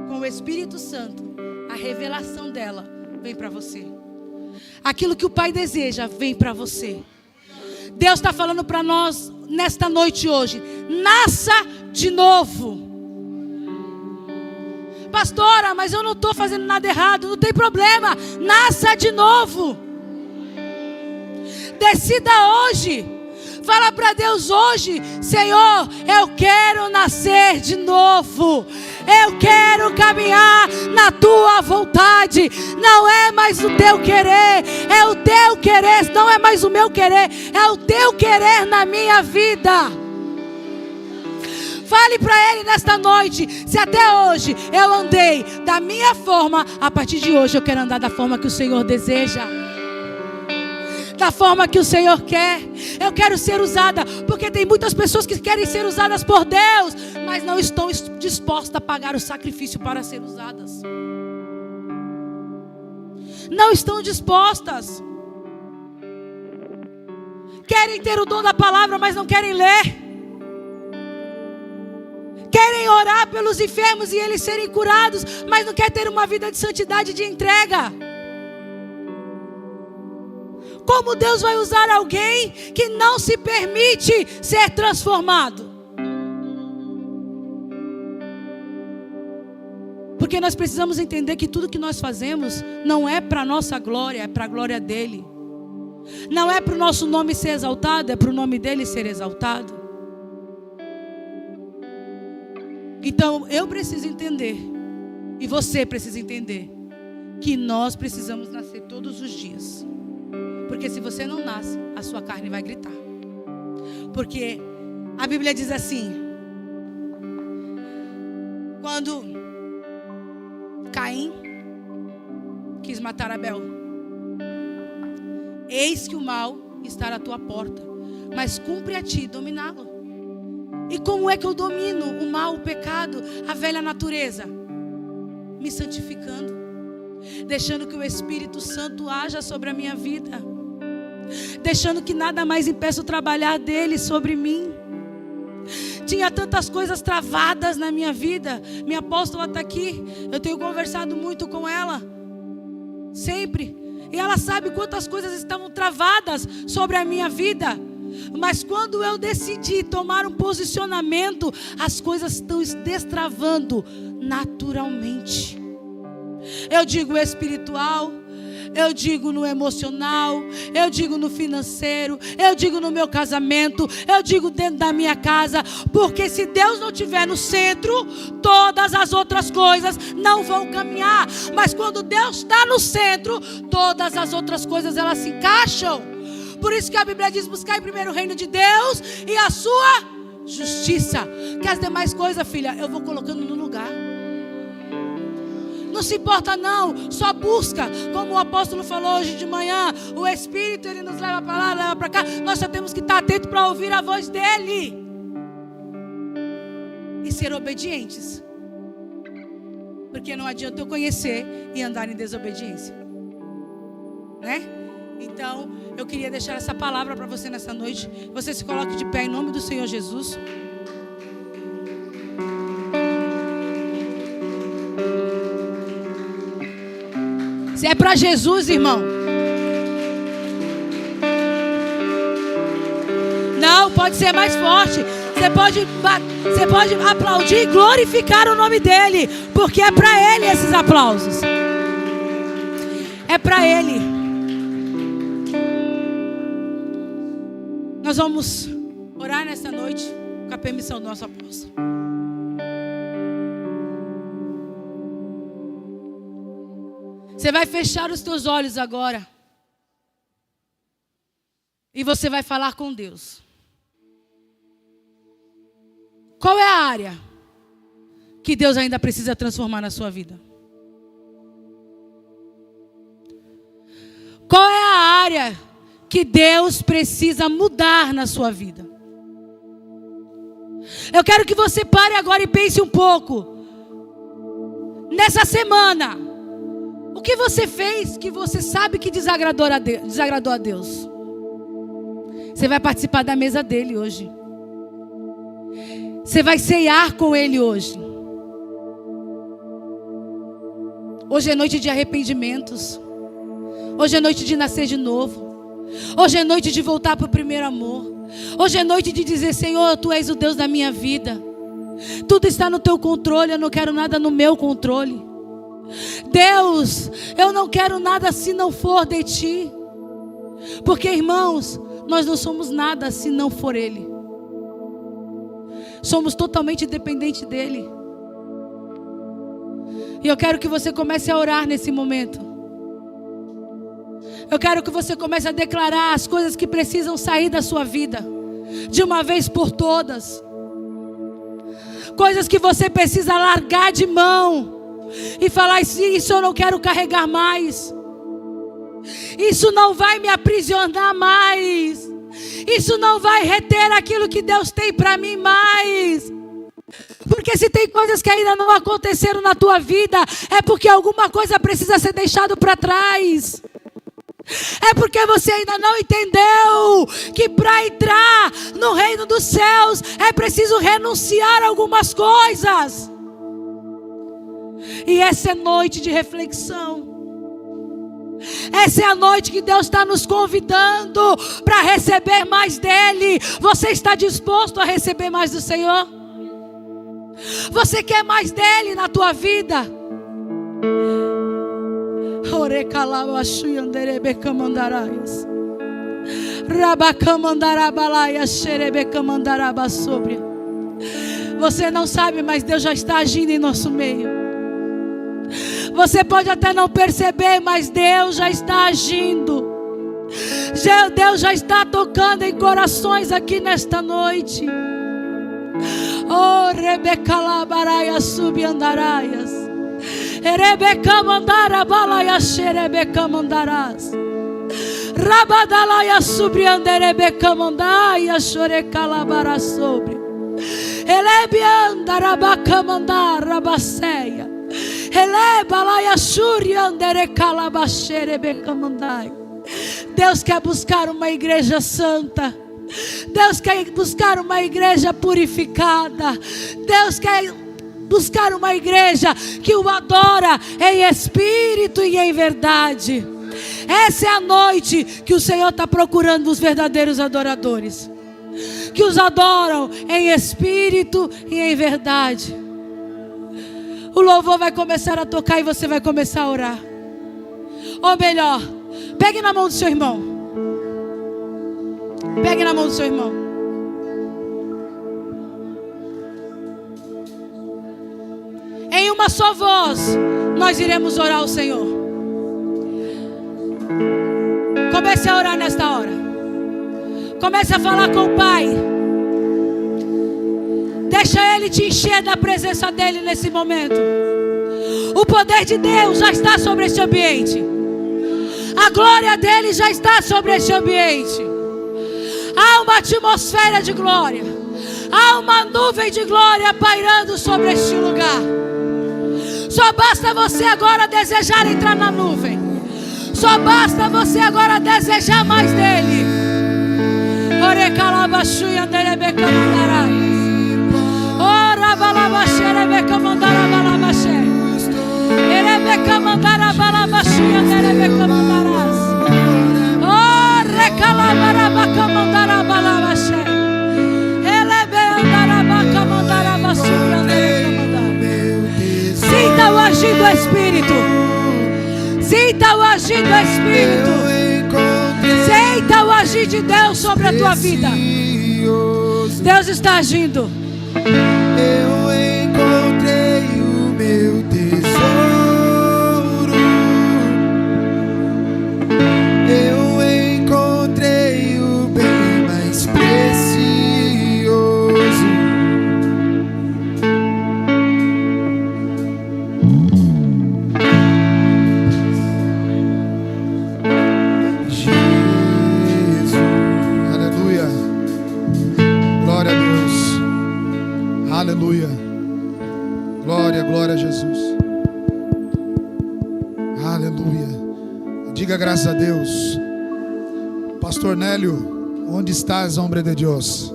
com o Espírito Santo, a revelação dela vem para você. Aquilo que o Pai deseja vem para você. Deus está falando para nós nesta noite hoje: nasça de novo. Pastora, mas eu não estou fazendo nada errado. Não tem problema, nasça de novo. Decida hoje. Fala para Deus hoje: Senhor, eu quero nascer de novo. Eu quero caminhar na tua vontade. Não é mais o teu querer, é o teu querer. Não é mais o meu querer, é o teu querer na minha vida. Fale para Ele nesta noite: se até hoje eu andei da minha forma, a partir de hoje eu quero andar da forma que o Senhor deseja, da forma que o Senhor quer. Eu quero ser usada, porque tem muitas pessoas que querem ser usadas por Deus, mas não estão dispostas a pagar o sacrifício para ser usadas. Não estão dispostas. Querem ter o dom da palavra, mas não querem ler. querem orar pelos enfermos e eles serem curados, mas não quer ter uma vida de santidade, de entrega. Como Deus vai usar alguém que não se permite ser transformado? Porque nós precisamos entender que tudo que nós fazemos não é para a nossa glória, é para a glória dele. Não é para o nosso nome ser exaltado, é para o nome dele ser exaltado. Então eu preciso entender, e você precisa entender, que nós precisamos nascer todos os dias. Porque se você não nasce, a sua carne vai gritar. Porque a Bíblia diz assim: quando Caim quis matar Abel, eis que o mal está à tua porta, mas cumpre a ti dominá-lo. E como é que eu domino o mal, o pecado, a velha natureza? Me santificando, deixando que o Espírito Santo haja sobre a minha vida, deixando que nada mais impeça o trabalhar dele sobre mim. Tinha tantas coisas travadas na minha vida. Minha apóstola está aqui, eu tenho conversado muito com ela, sempre, e ela sabe quantas coisas estavam travadas sobre a minha vida. Mas quando eu decidi tomar um posicionamento, as coisas estão destravando naturalmente. Eu digo espiritual, eu digo no emocional, eu digo no financeiro, eu digo no meu casamento, eu digo dentro da minha casa. Porque se Deus não estiver no centro, todas as outras coisas não vão caminhar. Mas quando Deus está no centro, todas as outras coisas elas se encaixam. Por isso que a Bíblia diz: buscar primeiro o reino de Deus e a sua justiça, que as demais coisas, filha, eu vou colocando no lugar. Não se importa não, só busca. Como o apóstolo falou hoje de manhã, o Espírito ele nos leva para lá, leva para cá. Nós só temos que estar atentos para ouvir a voz dele e ser obedientes. Porque não adianta eu conhecer e andar em desobediência, né? Então, eu queria deixar essa palavra para você nessa noite. Você se coloque de pé em nome do Senhor Jesus. Se é para Jesus, irmão. Não, pode ser mais forte. Você pode aplaudir e glorificar o nome dele. Porque é para ele esses aplausos. É para ele. Nós vamos orar nessa noite com a permissão do nosso apóstolo. Você vai fechar os teus olhos agora. E você vai falar com Deus. Qual é a área que Deus ainda precisa transformar na sua vida? Qual é a área que Deus precisa mudar na sua vida? Eu quero que você pare agora e pense um pouco. Nessa semana, o que você fez que você sabe que desagradou a Deus? Você vai participar da mesa dele hoje. Você vai ceiar com ele hoje. Hoje é noite de arrependimentos. Hoje é noite de nascer de novo. Hoje é noite de voltar para o primeiro amor. Hoje é noite de dizer: Senhor, Tu és o Deus da minha vida. Tudo está no Teu controle, eu não quero nada no meu controle. Deus, eu não quero nada se não for de Ti. Porque, irmãos, nós não somos nada se não for Ele. Somos totalmente dependentes dEle. E eu quero que você comece a orar nesse momento. Eu quero que você comece a declarar as coisas que precisam sair da sua vida, de uma vez por todas. Coisas que você precisa largar de mão e falar: isso eu não quero carregar mais. Isso não vai me aprisionar mais. Isso não vai reter aquilo que Deus tem para mim mais. Porque se tem coisas que ainda não aconteceram na tua vida, é porque alguma coisa precisa ser deixado para trás. É porque você ainda não entendeu que para entrar no reino dos céus é preciso renunciar a algumas coisas. E essa é noite de reflexão. Essa é a noite que Deus está nos convidando para receber mais dEle. Você está disposto a receber mais do Senhor? Você quer mais dEle na tua vida? Você não sabe, mas Deus já está agindo em nosso meio. Você pode até não perceber, mas Deus já está agindo. Deus já está tocando em corações aqui nesta noite. Oh, Rebeca Labaraia Subiandaraias. Rebeca Mandara Balaia Xerebeca Mandarás. Rabadalaia Subrianderebeca Mandaia Xorecalabara sobre. Elebiandarabaca Mandara Baceia. Deus quer buscar uma igreja santa. Deus quer buscar uma igreja purificada. Deus quer buscar uma igreja que o adora em espírito e em verdade. Essa é a noite que o Senhor está procurando os verdadeiros adoradores, que os adoram em espírito e em verdade. O louvor vai começar a tocar e você vai começar a orar. Ou melhor, pegue na mão do seu irmão. Pegue na mão do seu irmão. Em uma só voz, nós iremos orar ao Senhor. Comece a orar nesta hora. Comece a falar com o Pai. Deixa Ele te encher da presença dEle nesse momento. O poder de Deus já está sobre este ambiente. A glória dEle já está sobre este ambiente. Há uma atmosfera de glória. Há uma nuvem de glória pairando sobre este lugar. Só basta você agora desejar entrar na nuvem. Só basta você agora desejar mais dEle. Orecalabaxuia Nerebeca Mandarai. Ora balabaxere beca mandara balabaxe. Erebeca mandara balabaxuia nerebeca mandaras. Ora calabara baca mandara balabaxe. Elebe andara baca mandara baxuia nerebeca mandara. Sinta o agir do Espírito. Sinta o agir do Espírito. Sinta o agir de Deus sobre a tua vida. Deus está agindo. Eu encontrei o meu tesouro. Eu encontrei o bem mais precioso. Jesus, aleluia. Glória a Deus. Aleluia. Glória, glória a Jesus. Aleluia. Diga graças a Deus. Pastor Nélio, onde estás, homem de Deus?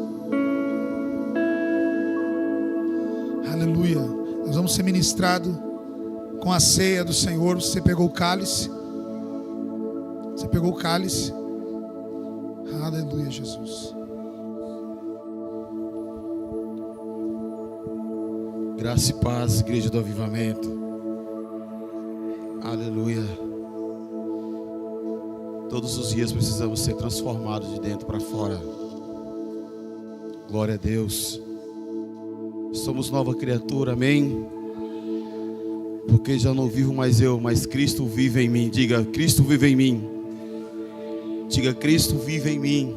Aleluia. Nós vamos ser ministrados com a ceia do Senhor. Você pegou o cálice? Você pegou o cálice? Aleluia, Jesus. Graça e paz, igreja do avivamento. Aleluia. Todos os dias precisamos ser transformados de dentro para fora. Glória a Deus. Somos nova criatura, amém? Porque já não vivo mais eu, mas Cristo vive em mim. Diga, Cristo vive em mim. Diga, Cristo vive em mim.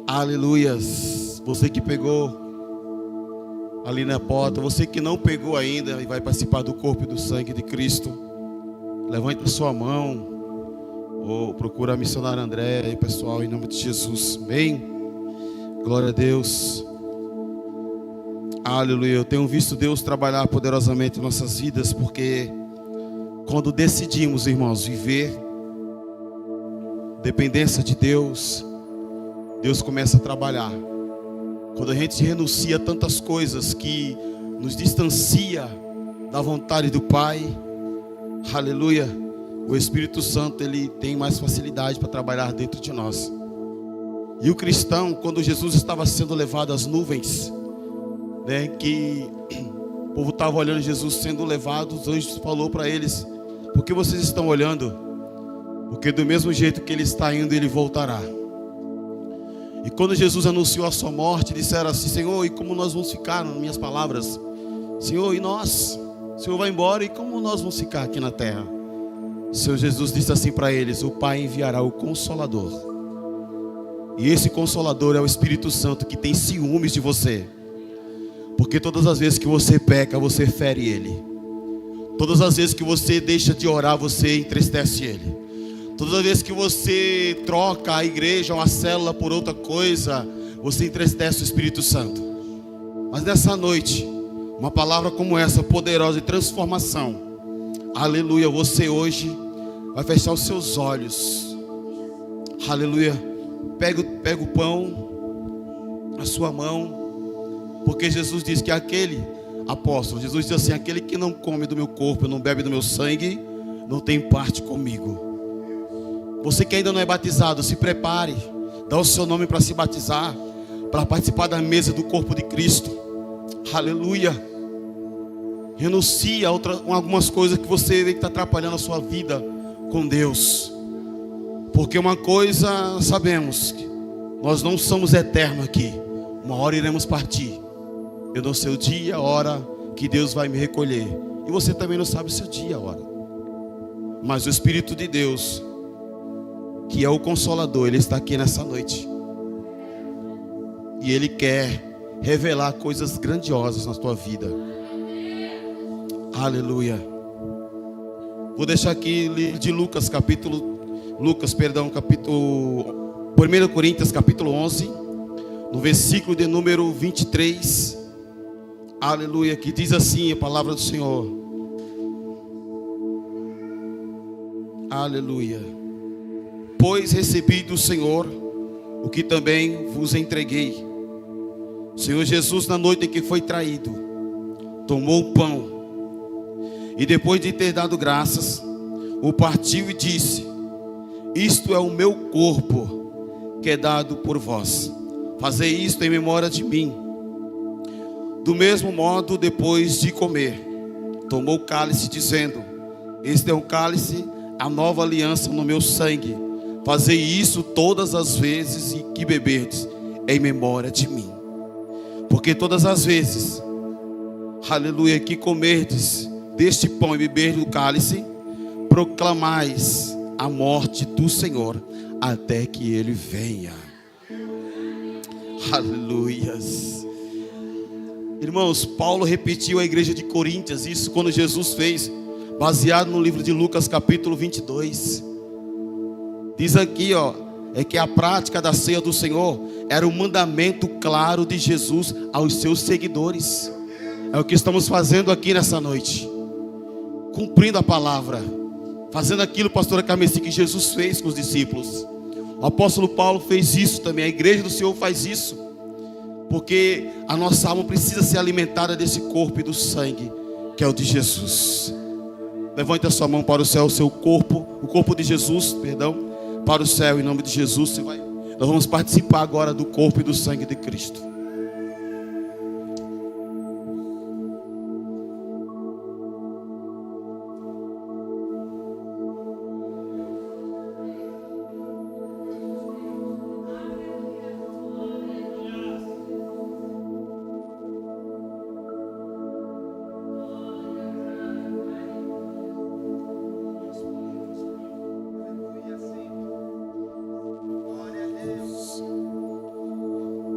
Aleluias. Você que pegou ali na porta, você que não pegou ainda e vai participar do corpo e do sangue de Cristo, levante a sua mão ou procura a missionária André aí, pessoal, em nome de Jesus, amém? Glória a Deus. Aleluia. Eu tenho visto Deus trabalhar poderosamente em nossas vidas, porque quando decidimos, irmãos, viver dependência de Deus, Deus começa a trabalhar. Quando a gente renuncia a tantas coisas que nos distancia da vontade do Pai, aleluia, o Espírito Santo, ele tem mais facilidade para trabalhar dentro de nós. E o cristão, quando Jesus estava sendo levado às nuvens, né, que o povo estava olhando Jesus sendo levado, os anjos falou para eles: por que vocês estão olhando? Porque do mesmo jeito que ele está indo, ele voltará. E quando Jesus anunciou a sua morte, disseram assim: Senhor, e como nós vamos ficar? Nas minhas palavras, Senhor, e nós? O Senhor vai embora, e como nós vamos ficar aqui na terra? O Senhor Jesus disse assim para eles: o Pai enviará o Consolador. E esse Consolador é o Espírito Santo, que tem ciúmes de você. Porque todas as vezes que você peca, você fere Ele. Todas as vezes que você deixa de orar, você entristece Ele. Todas as vezes que você troca a igreja ou a célula por outra coisa, você entristece o Espírito Santo. Mas nessa noite, uma palavra como essa, poderosa de transformação, aleluia, você hoje vai fechar os seus olhos, aleluia. Pega o pão na sua mão, porque Jesus diz que aquele apóstolo, Jesus diz assim: aquele que não come do meu corpo, não bebe do meu sangue, não tem parte comigo. Você que ainda não é batizado, se prepare, dá o seu nome para se batizar, para participar da mesa do corpo de Cristo, aleluia. Renuncie a algumas coisas que você vê que está atrapalhando a sua vida com Deus. Porque uma coisa sabemos, nós não somos eternos aqui. Uma hora iremos partir. Eu não sei o dia, a hora que Deus vai me recolher. E você também não sabe o seu dia, a hora. Mas o Espírito de Deus, que é o Consolador, Ele está aqui nessa noite. E Ele quer revelar coisas grandiosas na tua vida. Aleluia. Vou deixar aqui de Lucas, capítulo 1 Coríntios, capítulo 11, no versículo de número 23, aleluia, que diz assim a palavra do Senhor, aleluia: pois recebi do Senhor o que também vos entreguei. O Senhor Jesus, na noite em que foi traído, tomou o pão, e depois de ter dado graças, o partiu e disse: isto é o meu corpo, que é dado por vós. Fazei isto em memória de mim. Do mesmo modo, depois de comer, tomou o cálice, dizendo: este é o cálice, a nova aliança no meu sangue. Fazei isso todas as vezes que beberdes, em memória de mim. Porque todas as vezes, aleluia, que comerdes deste pão e beberdes do cálice, proclamais a morte do Senhor até que Ele venha. Aleluias. Irmãos, Paulo repetiu à igreja de Coríntios isso quando Jesus fez, baseado no livro de Lucas, capítulo 22. Diz aqui, é que a prática da ceia do Senhor era um mandamento claro de Jesus aos seus seguidores. É o que estamos fazendo aqui nessa noite, cumprindo a palavra, fazendo aquilo, pastora Carmeci, que Jesus fez com os discípulos. O apóstolo Paulo fez isso também. A igreja do Senhor faz isso, porque a nossa alma precisa ser alimentada desse corpo e do sangue, que é o de Jesus. Levante a sua mão para o céu, o seu corpo, o corpo de Jesus, perdão, para o céu, em nome de Jesus. Nós vamos participar agora do corpo e do sangue de Cristo.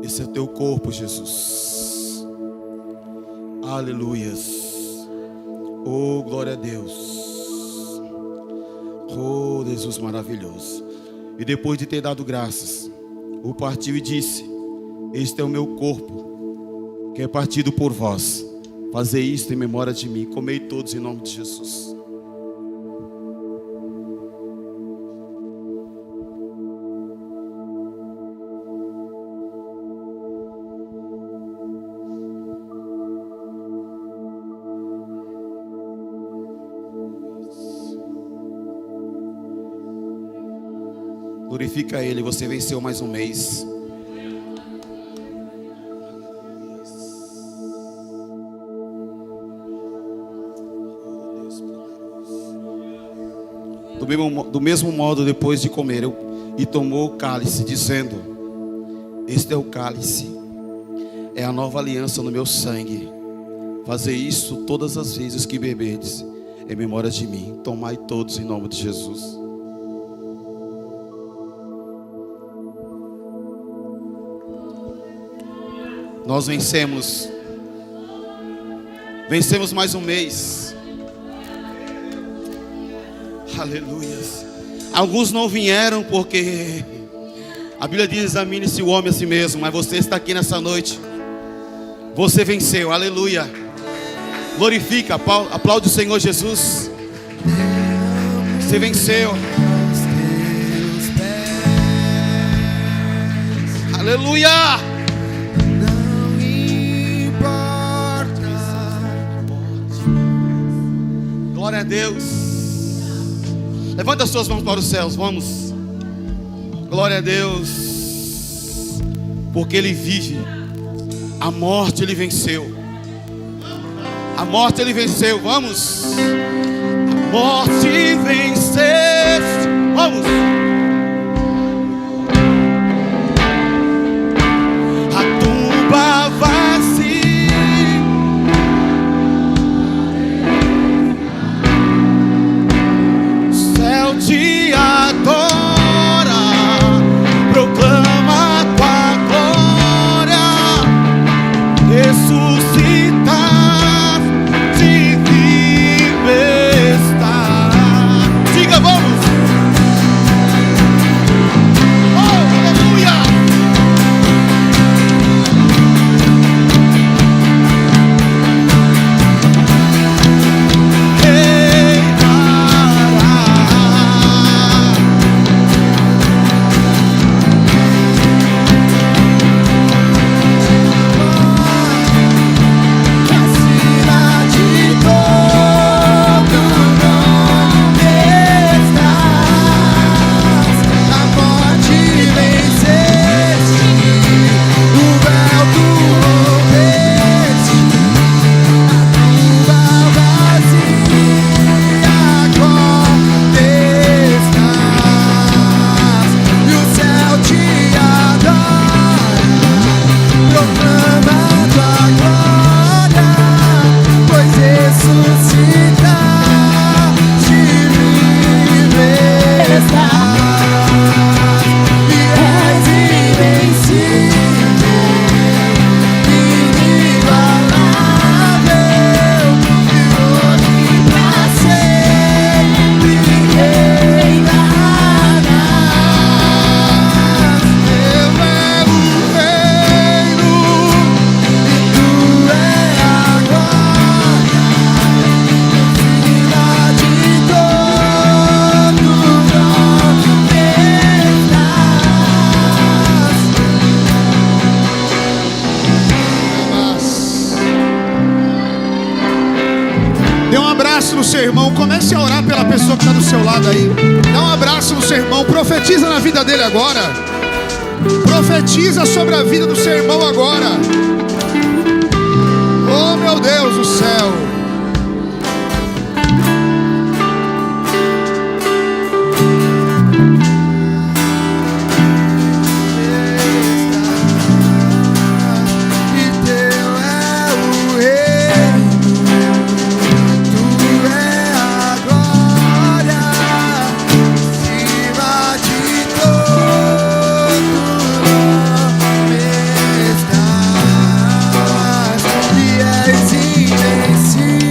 Esse é o teu corpo, Jesus. Aleluias. Oh, glória a Deus. Oh, Jesus maravilhoso. E depois de ter dado graças, o partiu e disse: este é o meu corpo, que é partido por vós. Fazei isto em memória de mim. Comei todos em nome de Jesus. Glorifica Ele, você venceu mais um mês. Do mesmo modo, depois de comer, e tomou o cálice, dizendo: este é o cálice, é a nova aliança no meu sangue. Fazei isso todas as vezes que beberdes, em memória de mim. Tomai todos em nome de Jesus. Nós vencemos mais um mês. Aleluia. Alguns não vieram porque a Bíblia diz: examine-se o homem a si mesmo. Mas você está aqui nessa noite, você venceu, aleluia. Glorifica, aplaude o Senhor Jesus. Você venceu, aleluia. Glória a Deus. Levanta as suas mãos para os céus, vamos. Glória a Deus. Porque Ele vive. A morte Ele venceu. A morte Ele venceu, vamos. A morte venceste, vamos. A tumba vazia, te adora, proclama tua glória, ressuscitar, te vive estar. Diga, vamos. Oh, aleluia. No seu irmão, comece a orar pela pessoa que está do seu lado aí. Dá um abraço no seu irmão, profetiza na vida dele agora. Profetiza sobre a vida do seu irmão agora. Oh, meu Deus do céu. See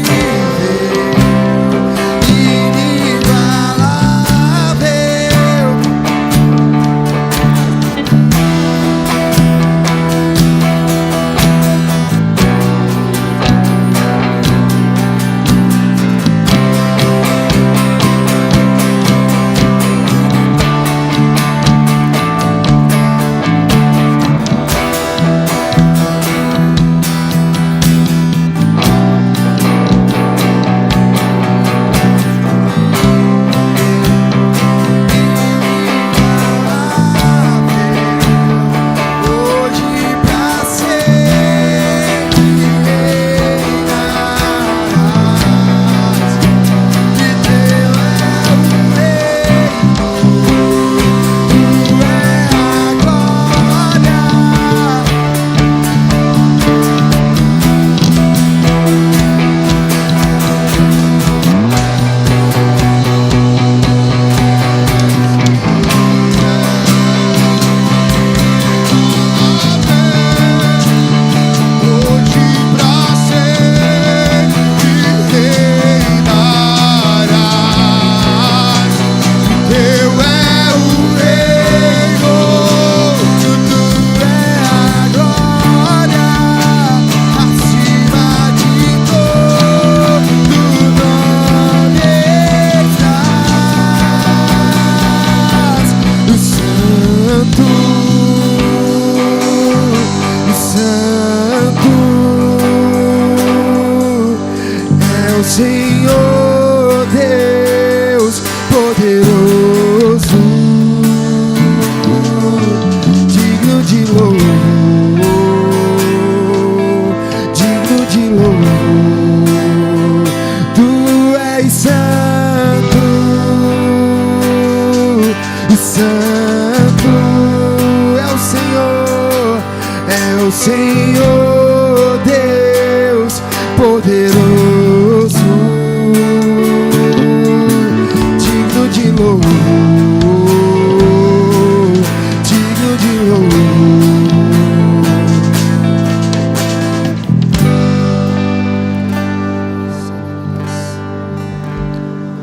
Senhor Deus poderoso, digno de louvor, digno de louvor. Tu és santo, santo é o Senhor, é o Senhor Deus poderoso, digno de louvor, digno de louvor.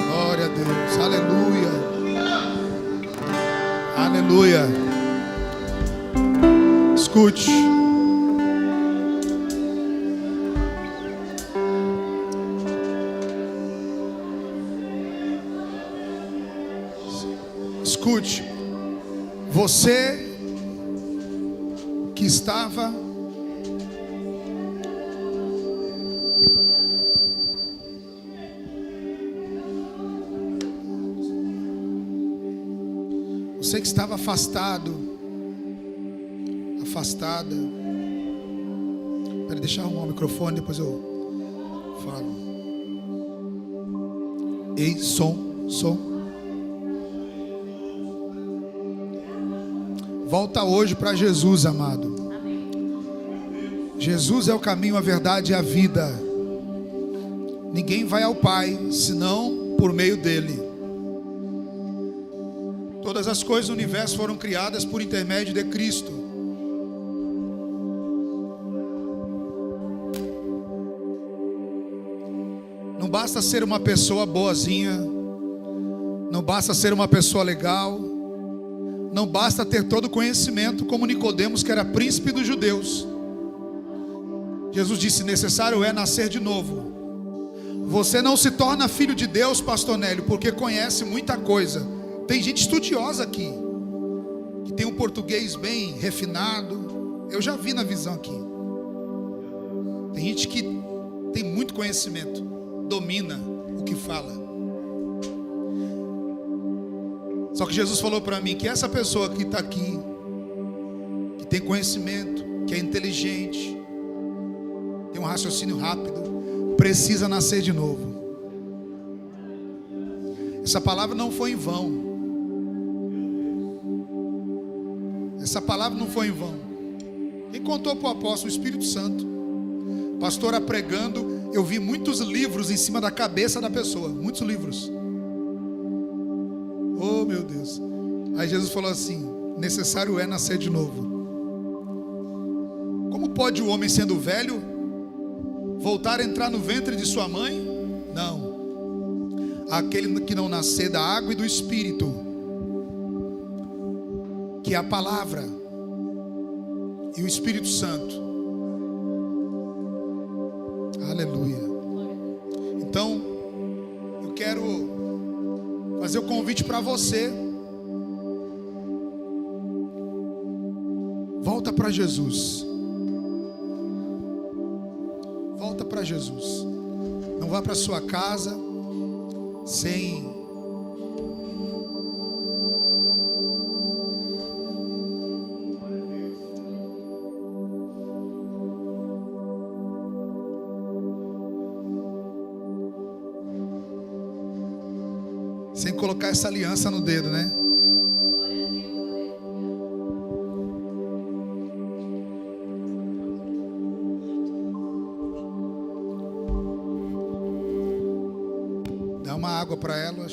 Glória a Deus, aleluia, aleluia. Escute. Escute, você que estava afastado, afastada. Peraí, deixa eu arrumar o microfone, depois eu falo. Ei, som. Volta hoje para Jesus, amado. Jesus é o caminho, a verdade e a vida. Ninguém vai ao Pai senão por meio dele. Todas as coisas do universo foram criadas por intermédio de Cristo. Não basta ser uma pessoa boazinha, não basta ser uma pessoa legal, não basta ter todo conhecimento como Nicodemos, que era príncipe dos judeus. Jesus disse: necessário é nascer de novo. Você não se torna filho de Deus, pastor Nélio, porque conhece muita coisa. Tem gente estudiosa aqui, que tem um português bem refinado. Eu já vi na visão aqui. Tem gente que tem muito conhecimento, domina o que fala. Só que Jesus falou para mim que essa pessoa que está aqui, que tem conhecimento, que é inteligente, tem um raciocínio rápido, precisa nascer de novo. Essa palavra não foi em vão. Essa palavra não foi em vão. Quem contou para o apóstolo? O Espírito Santo. Pastora pregando, eu vi muitos livros em cima da cabeça da pessoa. Muitos livros. Oh, meu Deus. Aí Jesus falou assim: necessário é nascer de novo. Como pode o homem, sendo velho, voltar a entrar no ventre de sua mãe? Não. Aquele que não nascer da água e do Espírito, que é a palavra e o Espírito Santo. Aleluia. Então, eu quero fazer o convite para você. Volta para Jesus. Volta para Jesus. Não vá para sua casa sem colocar essa aliança no dedo, né? Dá uma água para ela.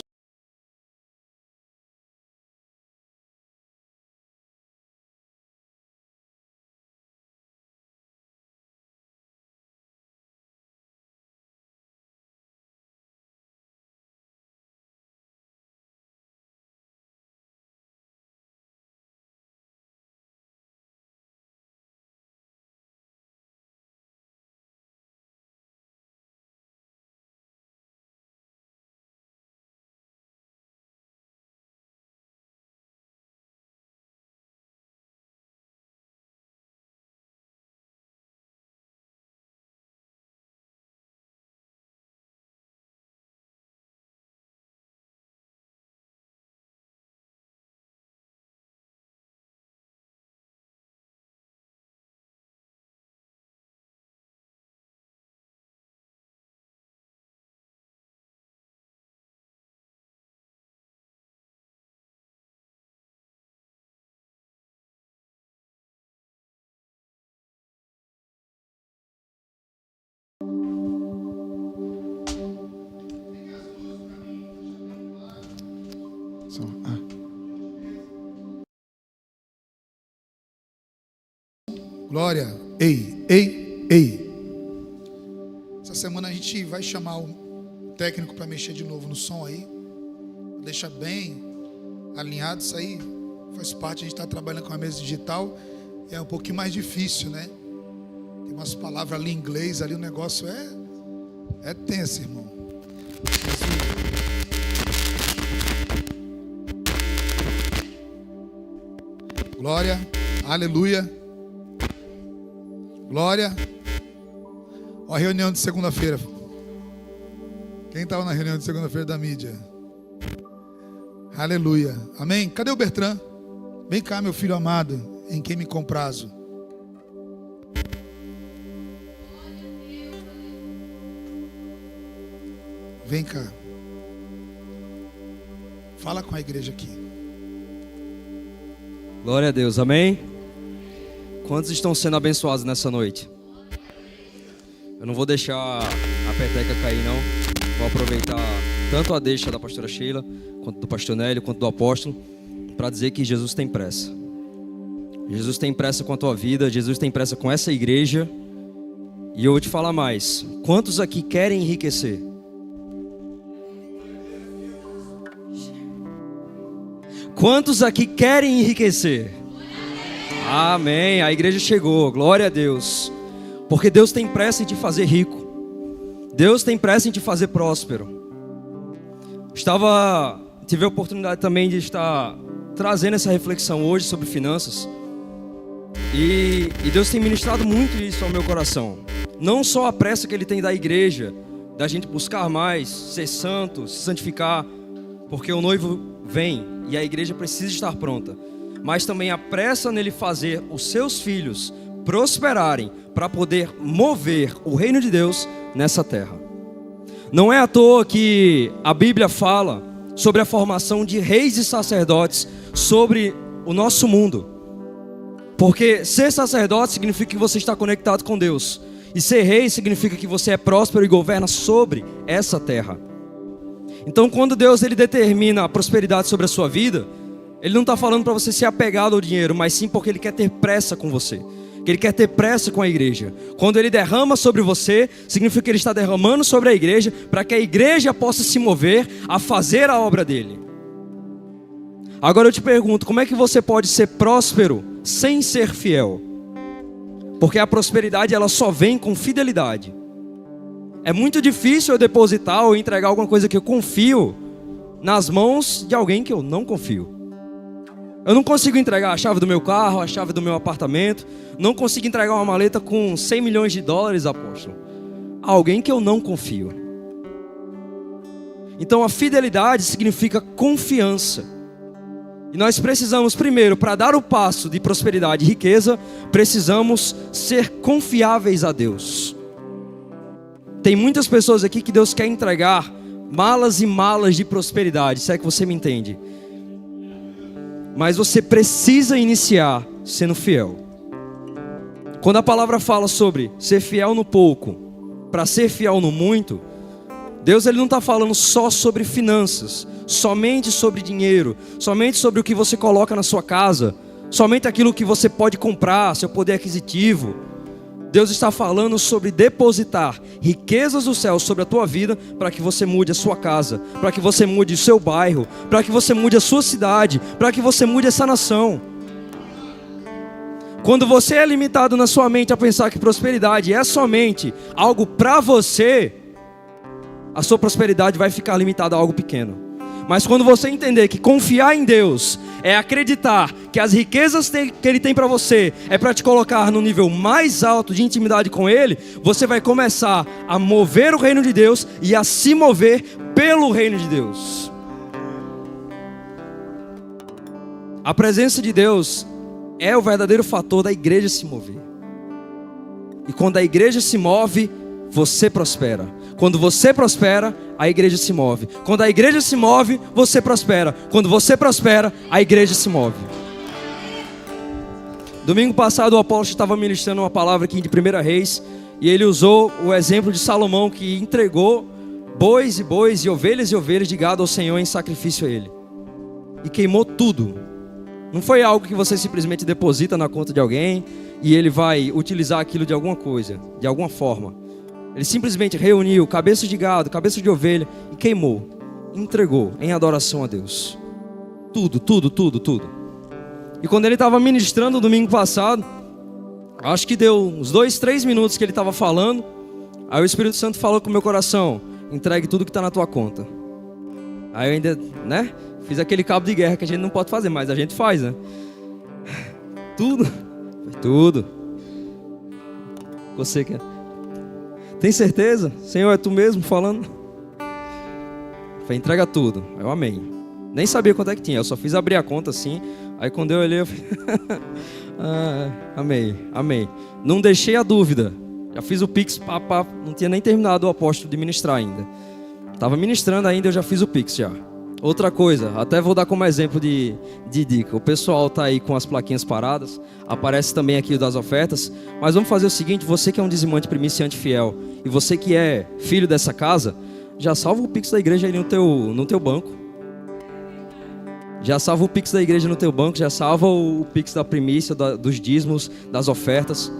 Glória. Ei. Essa semana a gente vai chamar o técnico para mexer de novo no som aí. Deixa bem alinhado. Isso aí faz parte. A gente está trabalhando com a mesa digital. É um pouquinho mais difícil, né? Tem umas palavras ali em inglês. Ali o negócio é tenso, irmão. Glória. Aleluia. Glória. Ó, a reunião de segunda-feira. Quem estava na reunião de segunda-feira da mídia? Aleluia. Amém? Cadê o Bertrand? Vem cá, meu filho amado, em quem me comprazo. Vem cá. Fala com a igreja aqui. Glória a Deus, amém? Quantos estão sendo abençoados nessa noite? Eu não vou deixar a peteca cair, não. Vou aproveitar tanto a deixa da pastora Sheila, quanto do pastor Nélio, quanto do apóstolo, para dizer que Jesus tem pressa. Jesus tem pressa com a tua vida, Jesus tem pressa com essa igreja. E eu vou te falar mais. Quantos aqui querem enriquecer? Quantos aqui querem enriquecer? Amém, a igreja chegou, glória a Deus. Porque Deus tem pressa em te fazer rico. Deus tem pressa em te fazer próspero. Tive a oportunidade também de estar trazendo essa reflexão hoje sobre finanças. E Deus tem ministrado muito isso ao meu coração. Não só a pressa que Ele tem da igreja, da gente buscar mais, ser santo, se santificar, porque o noivo vem e a igreja precisa estar pronta, mas também a pressa nele fazer os seus filhos prosperarem para poder mover o reino de Deus nessa terra. Não é à toa que a Bíblia fala sobre a formação de reis e sacerdotes sobre o nosso mundo, porque ser sacerdote significa que você está conectado com Deus, e ser rei significa que você é próspero e governa sobre essa terra. Então, quando Deus ele determina a prosperidade sobre a sua vida, Ele não está falando para você ser apegado ao dinheiro, mas sim porque Ele quer ter pressa com você, que Ele quer ter pressa com a igreja. Quando Ele derrama sobre você, significa que Ele está derramando sobre a igreja, para que a igreja possa se mover a fazer a obra dEle. Agora eu te pergunto, como é que você pode ser próspero sem ser fiel? Porque a prosperidade ela só vem com fidelidade. É muito difícil eu depositar ou entregar alguma coisa que eu confio nas mãos de alguém que eu não confio. Eu não consigo entregar a chave do meu carro, a chave do meu apartamento. Não consigo entregar uma maleta com 100 milhões de dólares, apóstolo, a alguém que eu não confio. Então a fidelidade significa confiança. E nós precisamos primeiro, para dar o passo de prosperidade e riqueza, precisamos ser confiáveis a Deus. Tem muitas pessoas aqui que Deus quer entregar malas e malas de prosperidade, se é que você me entende. Mas você precisa iniciar sendo fiel. Quando a palavra fala sobre ser fiel no pouco, para ser fiel no muito, Deus ele não está falando só sobre finanças, somente sobre dinheiro, somente sobre o que você coloca na sua casa, somente aquilo que você pode comprar, seu poder aquisitivo. Deus está falando sobre depositar riquezas do céu sobre a tua vida, para que você mude a sua casa, para que você mude o seu bairro, para que você mude a sua cidade, para que você mude essa nação. Quando você é limitado na sua mente a pensar que prosperidade é somente algo para você, a sua prosperidade vai ficar limitada a algo pequeno. Mas quando você entender que confiar em Deus é acreditar que as riquezas que Ele tem para você é para te colocar no nível mais alto de intimidade com Ele, você vai começar a mover o reino de Deus e a se mover pelo reino de Deus. A presença de Deus é o verdadeiro fator da igreja se mover. E quando a igreja se move, você prospera. Quando você prospera, a igreja se move. Quando a igreja se move, você prospera. Quando você prospera, a igreja se move. Domingo passado o apóstolo estava ministrando uma palavra aqui de 1 Reis, e ele usou o exemplo de Salomão, que entregou bois e ovelhas de gado ao Senhor em sacrifício a Ele. E queimou tudo. Não foi algo que você simplesmente deposita na conta de alguém e ele vai utilizar aquilo de alguma coisa, de alguma forma. Ele simplesmente reuniu cabeça de gado, cabeça de ovelha e queimou, entregou em adoração a Deus. Tudo, tudo, tudo, tudo. E quando ele estava ministrando no domingo passado, acho que deu uns 2, 3 minutos que ele estava falando, aí o Espírito Santo falou com o meu coração: entregue tudo que está na tua conta. Aí eu ainda, né, fiz aquele cabo de guerra que a gente não pode fazer, mas a gente faz, né? Tudo, tudo. Você quer? Tem certeza? Senhor, é tu mesmo falando? Falei, entrega tudo. Eu amei. Nem sabia quanto é que tinha, eu só fiz abrir a conta assim. Aí quando eu olhei, eu falei, amei, amei. Não deixei a dúvida. Já fiz o Pix, não tinha nem terminado o apóstolo de ministrar ainda. Estava ministrando ainda, eu já fiz o Pix já. Outra coisa, até vou dar como exemplo de dica. O pessoal tá aí com as plaquinhas paradas, aparece também aqui o das ofertas. Mas vamos fazer o seguinte: você que é um dizimante primiciante fiel e você que é filho dessa casa, já salva o Pix da igreja aí no teu banco. Já salva o Pix da igreja no teu banco, já salva o Pix da primícia, dos dízimos, das ofertas.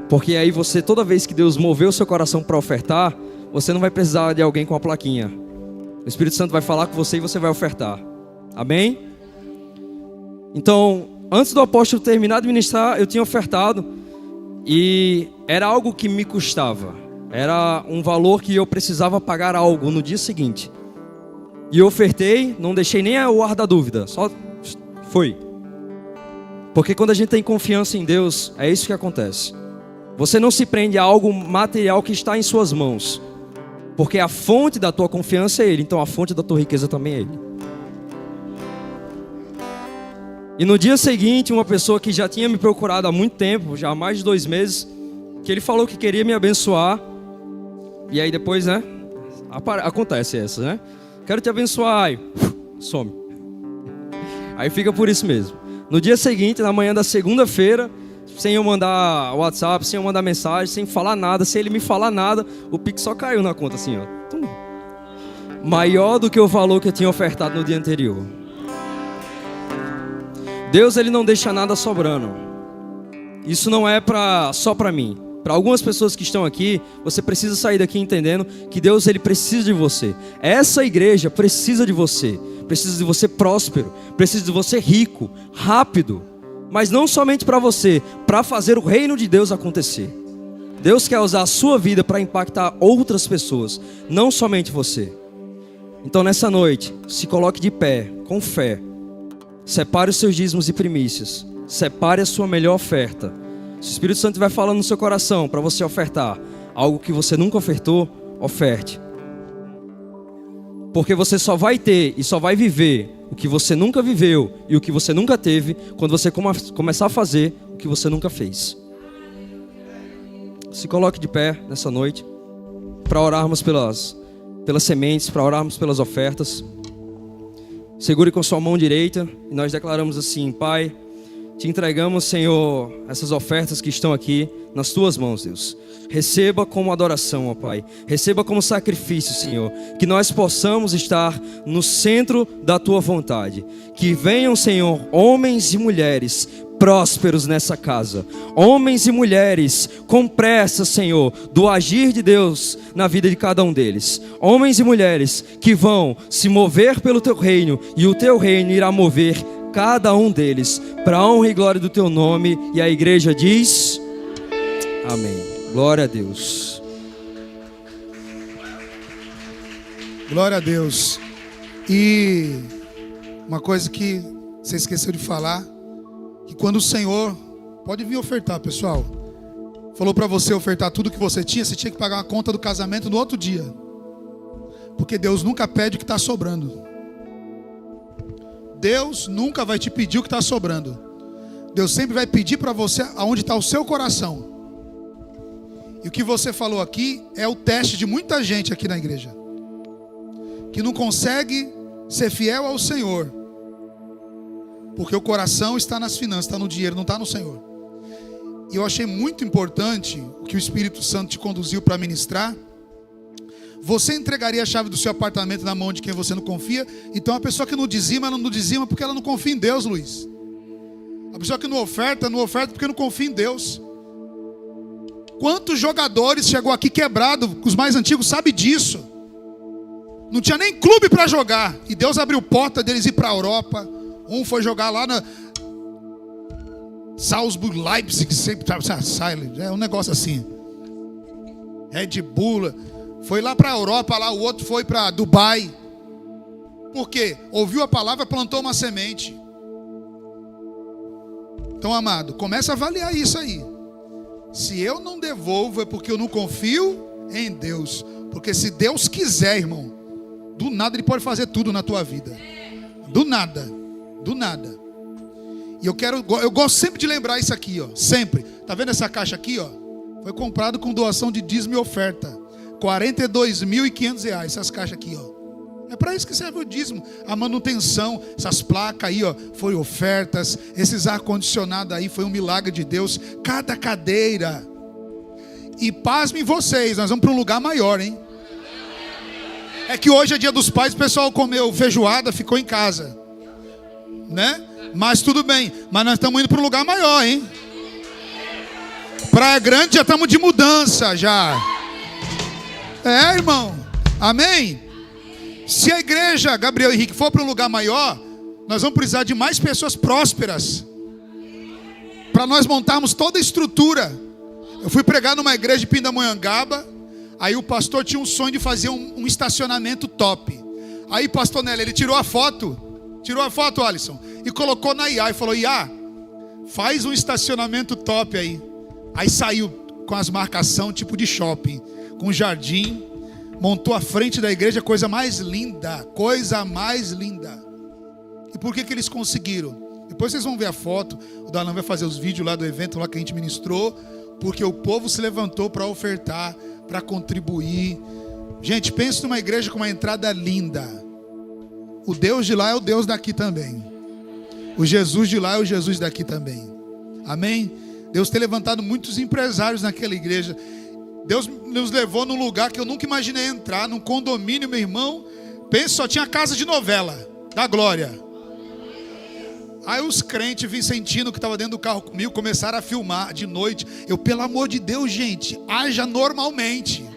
Porque aí você, toda vez que Deus mover o seu coração para ofertar, você não vai precisar de alguém com a plaquinha. O Espírito Santo vai falar com você e você vai ofertar. Amém? Então, antes do apóstolo terminar de ministrar, eu tinha ofertado. E era algo que me custava. Era um valor que eu precisava pagar algo no dia seguinte. E eu ofertei, não deixei nem o ar da dúvida, só foi. Porque quando a gente tem confiança em Deus, é isso que acontece. Você não se prende a algo material que está em suas mãos. Porque a fonte da tua confiança é Ele, então a fonte da tua riqueza também é Ele. E no dia seguinte, uma pessoa que já tinha me procurado há muito tempo, já há mais de 2 meses, que ele falou que queria me abençoar. E aí depois, né, acontece essa, né? Quero te abençoar, aí some. Aí fica por isso mesmo. No dia seguinte, na manhã da segunda-feira, sem eu mandar WhatsApp, sem eu mandar mensagem, sem falar nada, sem ele me falar nada, o Pix só caiu na conta assim, ó. Maior do que o valor que eu tinha ofertado no dia anterior. Deus, ele não deixa nada sobrando. Isso não é só para mim. Para algumas pessoas que estão aqui, você precisa sair daqui entendendo que Deus, ele precisa de você. Essa igreja precisa de você. Precisa de você próspero. Precisa de você rico, rápido. Mas não somente para você, para fazer o reino de Deus acontecer. Deus quer usar a sua vida para impactar outras pessoas, não somente você. Então nessa noite, se coloque de pé, com fé. Separe os seus dízimos e primícias. Separe a sua melhor oferta. Se o Espírito Santo vai falando no seu coração para você ofertar algo que você nunca ofertou, oferte. Porque você só vai ter e só vai viver o que você nunca viveu e o que você nunca teve quando você começar a fazer o que você nunca fez. Se coloque de pé nessa noite para orarmos pelas sementes, para orarmos pelas ofertas. Segure com sua mão direita e nós declaramos assim: Pai, te entregamos, Senhor, essas ofertas que estão aqui nas tuas mãos, Deus. Receba como adoração, ó Pai. Receba como sacrifício, Senhor. Que nós possamos estar no centro da tua vontade. Que venham, Senhor, homens e mulheres prósperos nessa casa. Homens e mulheres com pressa, Senhor, do agir de Deus na vida de cada um deles. Homens e mulheres que vão se mover pelo teu reino e o teu reino irá mover cada um deles para a honra e glória do teu nome. E a igreja diz: amém. Glória a Deus. Glória a Deus. E uma coisa que você esqueceu de falar, que quando o Senhor, pode vir ofertar, pessoal, falou para você ofertar tudo que você tinha que pagar uma conta do casamento no outro dia. Porque Deus nunca pede o que está sobrando. Deus nunca vai te pedir o que está sobrando. Deus sempre vai pedir para você aonde está o seu coração. E o que você falou aqui é o teste de muita gente aqui na igreja, que não consegue ser fiel ao Senhor, porque o coração está nas finanças, está no dinheiro, não está no Senhor. E eu achei muito importante o que o Espírito Santo te conduziu para ministrar. Você entregaria a chave do seu apartamento na mão de quem você não confia? Então a pessoa que não dizima, ela não dizima porque ela não confia em Deus, Luiz. A pessoa que não oferta porque não confia em Deus. Quantos jogadores chegou aqui quebrado, os mais antigos sabem disso. Não tinha nem clube para jogar. E Deus abriu porta deles ir para a Europa. Um foi jogar lá na Salzburg, Leipzig, sempre é um negócio assim. Red Bull. Foi lá para a Europa, lá o outro foi para Dubai. Por quê? Ouviu a palavra, plantou uma semente. Então, amado, começa a avaliar isso aí. Se eu não devolvo é porque eu não confio em Deus. Porque se Deus quiser, irmão, do nada Ele pode fazer tudo na tua vida. Do nada. Do nada. E eu gosto sempre de lembrar isso aqui, ó. Sempre. Tá vendo essa caixa aqui, ó? Foi comprado com doação de dízimo e oferta. R$42.500. Essas caixas aqui, ó. É para isso que serve o dízimo. A manutenção, essas placas aí, ó, foi ofertas. Esses ar-condicionado aí foi um milagre de Deus. Cada cadeira. E pasmem vocês, nós vamos para um lugar maior, hein? É que hoje é dia dos pais, o pessoal comeu feijoada, ficou em casa, né? Mas tudo bem. Mas nós estamos indo para um lugar maior, hein? Praia Grande já estamos de mudança já. É, irmão. Amém? Se a igreja Gabriel Henrique for para um lugar maior, nós vamos precisar de mais pessoas prósperas para nós montarmos toda a estrutura. Eu fui pregar numa igreja de Pindamonhangaba. Aí o pastor tinha um sonho de fazer um estacionamento top. Aí pastor Nelly, ele tirou a foto, Alisson, e colocou na IA e falou: IA, faz um estacionamento top aí. Aí saiu com as marcação tipo de shopping, com jardim. Montou a frente da igreja, coisa mais linda. Coisa mais linda. E por que eles conseguiram? Depois vocês vão ver a foto. O Dalan vai fazer os vídeos lá do evento lá que a gente ministrou. Porque o povo se levantou para ofertar, para contribuir. Gente, pense numa igreja com uma entrada linda. O Deus de lá é o Deus daqui também. O Jesus de lá é o Jesus daqui também. Amém? Deus tem levantado muitos empresários naquela igreja. Deus nos levou num lugar que eu nunca imaginei entrar, num condomínio, meu irmão. Pensa, só tinha casa de novela, da glória. Aí os crentes Vicentino que estavam dentro do carro comigo começaram a filmar de noite. Eu, pelo amor de Deus, gente, haja normalmente.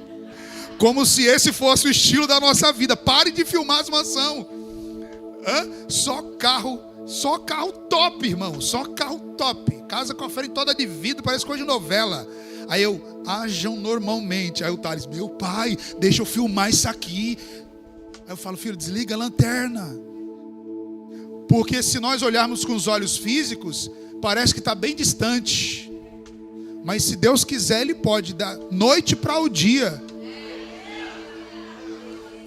Como se esse fosse o estilo da nossa vida. Pare de filmar as mansão. Só carro top, irmão. Só carro top. Casa com a frente toda de vidro, parece coisa de novela. Aí eu, hajam normalmente. Aí o Thales, meu pai, deixa eu filmar isso aqui. Aí eu falo, filho, desliga a lanterna. Porque se nós olharmos com os olhos físicos, parece que está bem distante. Mas se Deus quiser, Ele pode dar noite para o dia.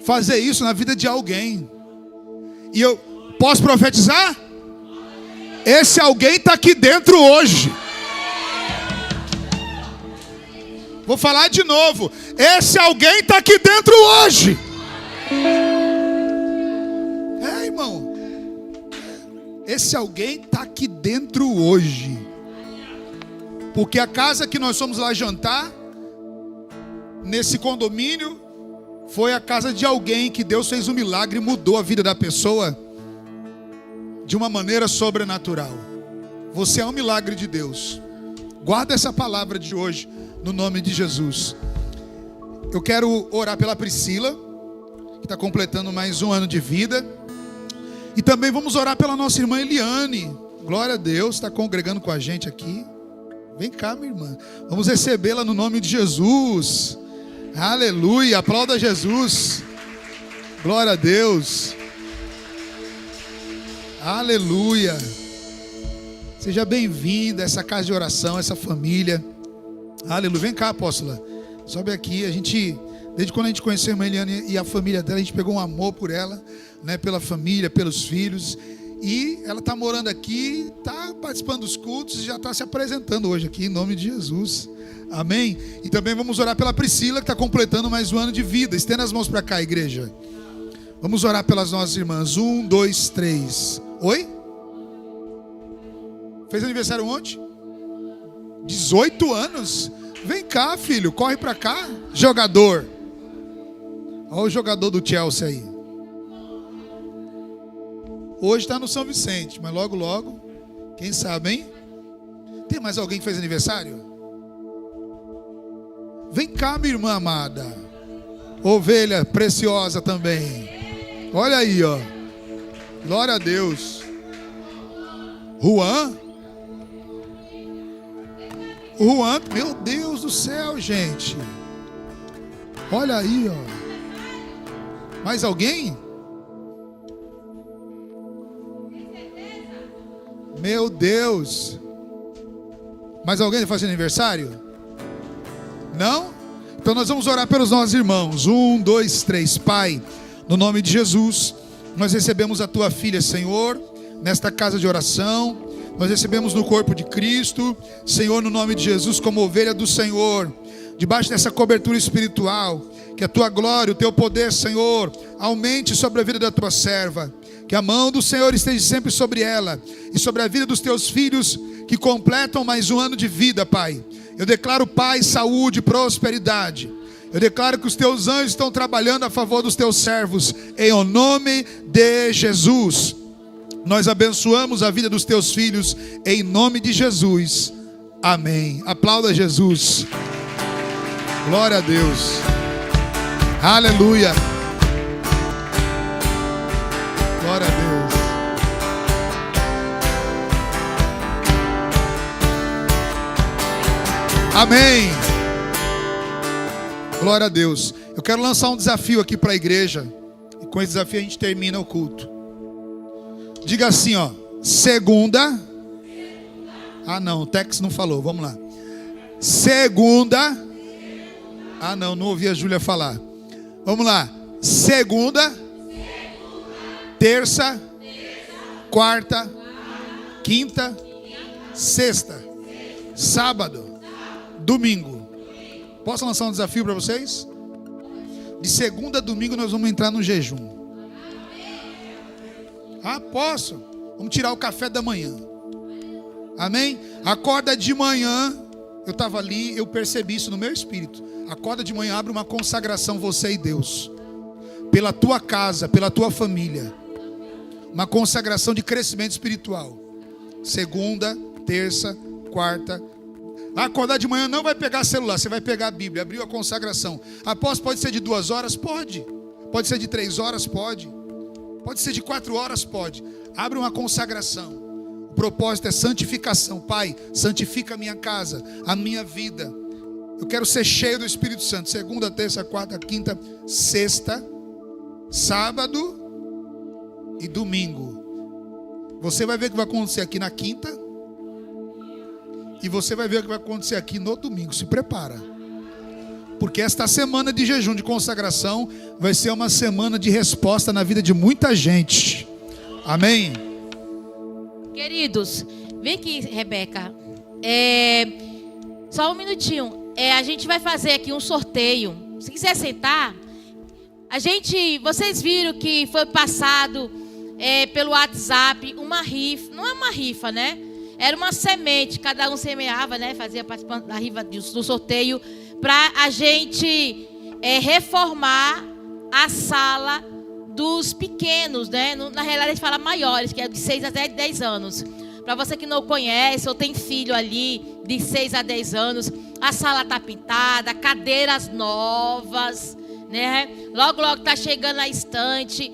Fazer isso na vida de alguém. E eu posso profetizar? Esse alguém está aqui dentro hoje. Vou falar de novo. Esse alguém está aqui dentro hoje. É, irmão. Esse alguém está aqui dentro hoje. Porque a casa que nós fomos lá jantar, nesse condomínio, foi a casa de alguém que Deus fez um milagre e mudou a vida da pessoa de uma maneira sobrenatural. Você é um milagre de Deus. Guarda essa palavra de hoje, no nome de Jesus. Eu quero orar pela Priscila, que está completando mais um ano de vida. E também vamos orar pela nossa irmã Eliane. Glória a Deus, está congregando com a gente aqui. Vem cá, minha irmã. Vamos recebê-la no nome de Jesus. Aleluia, aplauda Jesus. Glória a Deus. Aleluia. Seja bem-vinda a essa casa de oração, essa família. Aleluia. Vem cá, apóstola. Sobe aqui. A gente, desde quando a gente conheceu a irmã Eliane e a família dela, a gente pegou um amor por ela, né, pela família, pelos filhos. E ela está morando aqui, está participando dos cultos e já está se apresentando hoje aqui, em nome de Jesus. Amém? E também vamos orar pela Priscila, que está completando mais um ano de vida. Estenda as mãos para cá, igreja. Vamos orar pelas nossas irmãs. 1, 2, 3. Oi? Fez aniversário ontem? 18 anos? Vem cá, filho, corre para cá. Jogador. Olha o jogador do Chelsea aí. Hoje está no São Vicente, mas logo, logo, Quem sabe, hein? Tem mais alguém que fez aniversário? Vem cá, minha irmã amada. Ovelha preciosa também. Olha aí, ó. Glória a Deus. Juan? Juan, meu Deus do céu, gente. Olha aí, ó. Mais alguém? Meu Deus. Mais alguém faz aniversário? Não? Então nós vamos orar pelos nossos irmãos. 1, 2, 3. Pai, no nome de Jesus, nós recebemos a tua filha, Senhor, nesta casa de oração. Nós recebemos no corpo de Cristo, Senhor, no nome de Jesus, como ovelha do Senhor, debaixo dessa cobertura espiritual. Que a tua glória, o teu poder, Senhor, aumente sobre a vida da tua serva. Que a mão do Senhor esteja sempre sobre ela e sobre a vida dos teus filhos que completam mais um ano de vida, Pai. Eu declaro paz, saúde, prosperidade. Eu declaro que os teus anjos estão trabalhando a favor dos teus servos, em o nome de Jesus. Nós abençoamos a vida dos teus filhos, em nome de Jesus. Amém. Aplauda Jesus. Glória a Deus. Aleluia. Glória a Deus. Amém. Glória a Deus. Eu quero lançar um desafio aqui para a igreja. E com esse desafio a gente termina o culto. Diga assim, ó. Segunda. Ah não, o Tex não falou, vamos lá. Segunda. Ah não ouvi a Júlia falar. Vamos lá. Segunda. Terça. Quarta. Quinta. Sexta. Sábado. Domingo. Posso lançar um desafio para vocês? De segunda a domingo nós vamos entrar no jejum. Ah, posso? Vamos tirar o café da manhã. Amém? Acorda de manhã. Eu estava ali, eu percebi isso no meu espírito. Acorda de manhã, abre uma consagração, você e Deus. Pela tua casa, pela tua família. Uma consagração de crescimento espiritual. Segunda, terça, quarta. Acordar de manhã não vai pegar celular, você vai pegar a Bíblia, abriu a consagração. Após pode ser de 2 horas? Pode. Pode ser de 3 horas? Pode. Pode ser de 4 horas? Pode. Abre uma consagração. O propósito é santificação. Pai, santifica a minha casa, a minha vida. Eu quero ser cheio do Espírito Santo. Segunda, terça, quarta, quinta, sexta, sábado e domingo. Você vai ver o que vai acontecer aqui na quinta. E você vai ver o que vai acontecer aqui no domingo. Se prepara. Porque esta semana de jejum, de consagração, vai ser uma semana de resposta na vida de muita gente. Amém? Queridos, vem aqui, Rebeca. Só um minutinho. A gente vai fazer aqui um sorteio. Se quiser sentar. Vocês viram que foi passado pelo WhatsApp uma rifa. Não é uma rifa, né? Era uma semente, cada um semeava, né? Fazia participante da rifa do sorteio, para a gente reformar a sala dos pequenos, né? Na realidade a gente fala maiores, que é de 6 a 10 anos. Para você que não conhece ou tem filho ali de 6 a 10 anos, a sala está pintada, cadeiras novas, né? Logo, logo está chegando a estante.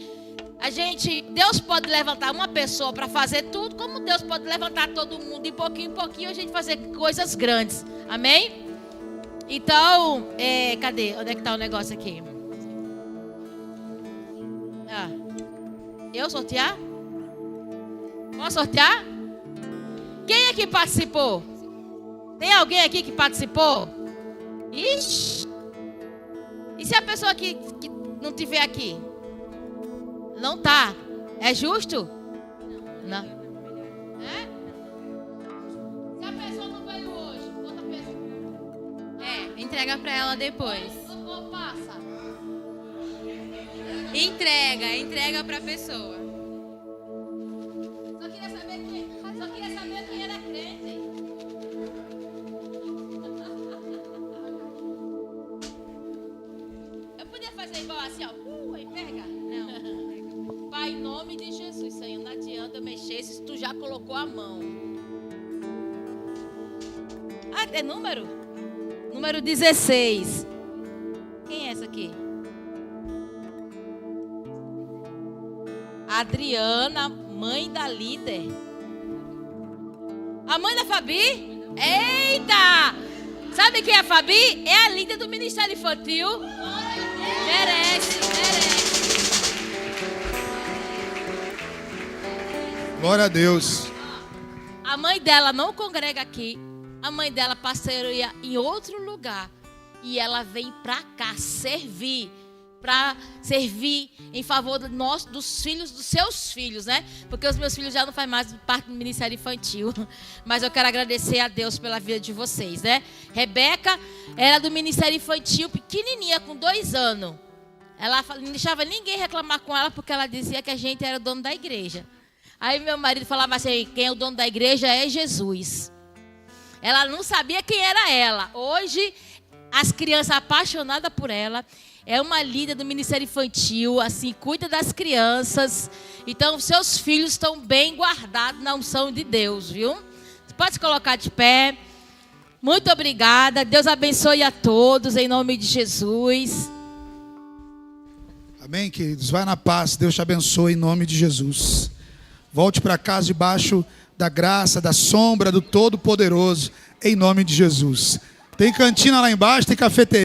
Deus pode levantar uma pessoa para fazer tudo, como Deus pode levantar todo mundo de pouquinho em pouquinho, a gente fazer coisas grandes, amém? Então, cadê? Onde é que está o negócio aqui? Eu sortear? Posso sortear? Quem aqui participou? Tem alguém aqui que participou? Ixi! E se a pessoa que não estiver aqui? Não tá. É justo? Não. Se a pessoa não veio hoje, outra pessoa. Entrega pra ela depois. Ou passa. Entrega pra pessoa. Só queria saber quem era crente. Eu podia fazer igual assim, ó. Aí pega. Não. Pai, em nome de Jesus, Senhor, não adianta eu mexer se tu já colocou a mão. é número? Número 16. Quem é essa aqui? Adriana, mãe da líder. A mãe da Fabi? Eita! Sabe quem é a Fabi? É a líder do Ministério Infantil. Merece. Glória a Deus. A mãe dela não congrega aqui. A mãe dela pastoreia em outro lugar. E ela vem pra cá servir. Para servir em favor dos filhos, dos seus filhos, né? Porque os meus filhos já não fazem mais parte do Ministério Infantil. Mas eu quero agradecer a Deus pela vida de vocês, né? Rebeca era do Ministério Infantil, pequenininha, com 2 anos. Ela não deixava ninguém reclamar com ela, porque ela dizia que a gente era o dono da igreja. Aí meu marido falava assim, quem é o dono da igreja é Jesus. Ela não sabia quem era ela. Hoje, as crianças apaixonadas por ela... É uma líder do Ministério Infantil, assim, cuida das crianças. Então, seus filhos estão bem guardados na unção de Deus, viu? Você pode se colocar de pé. Muito obrigada. Deus abençoe a todos, em nome de Jesus. Amém, queridos? Vai na paz. Deus te abençoe em nome de Jesus. Volte para casa debaixo da graça, da sombra do Todo-Poderoso, em nome de Jesus. Tem cantina lá embaixo, tem cafeteria.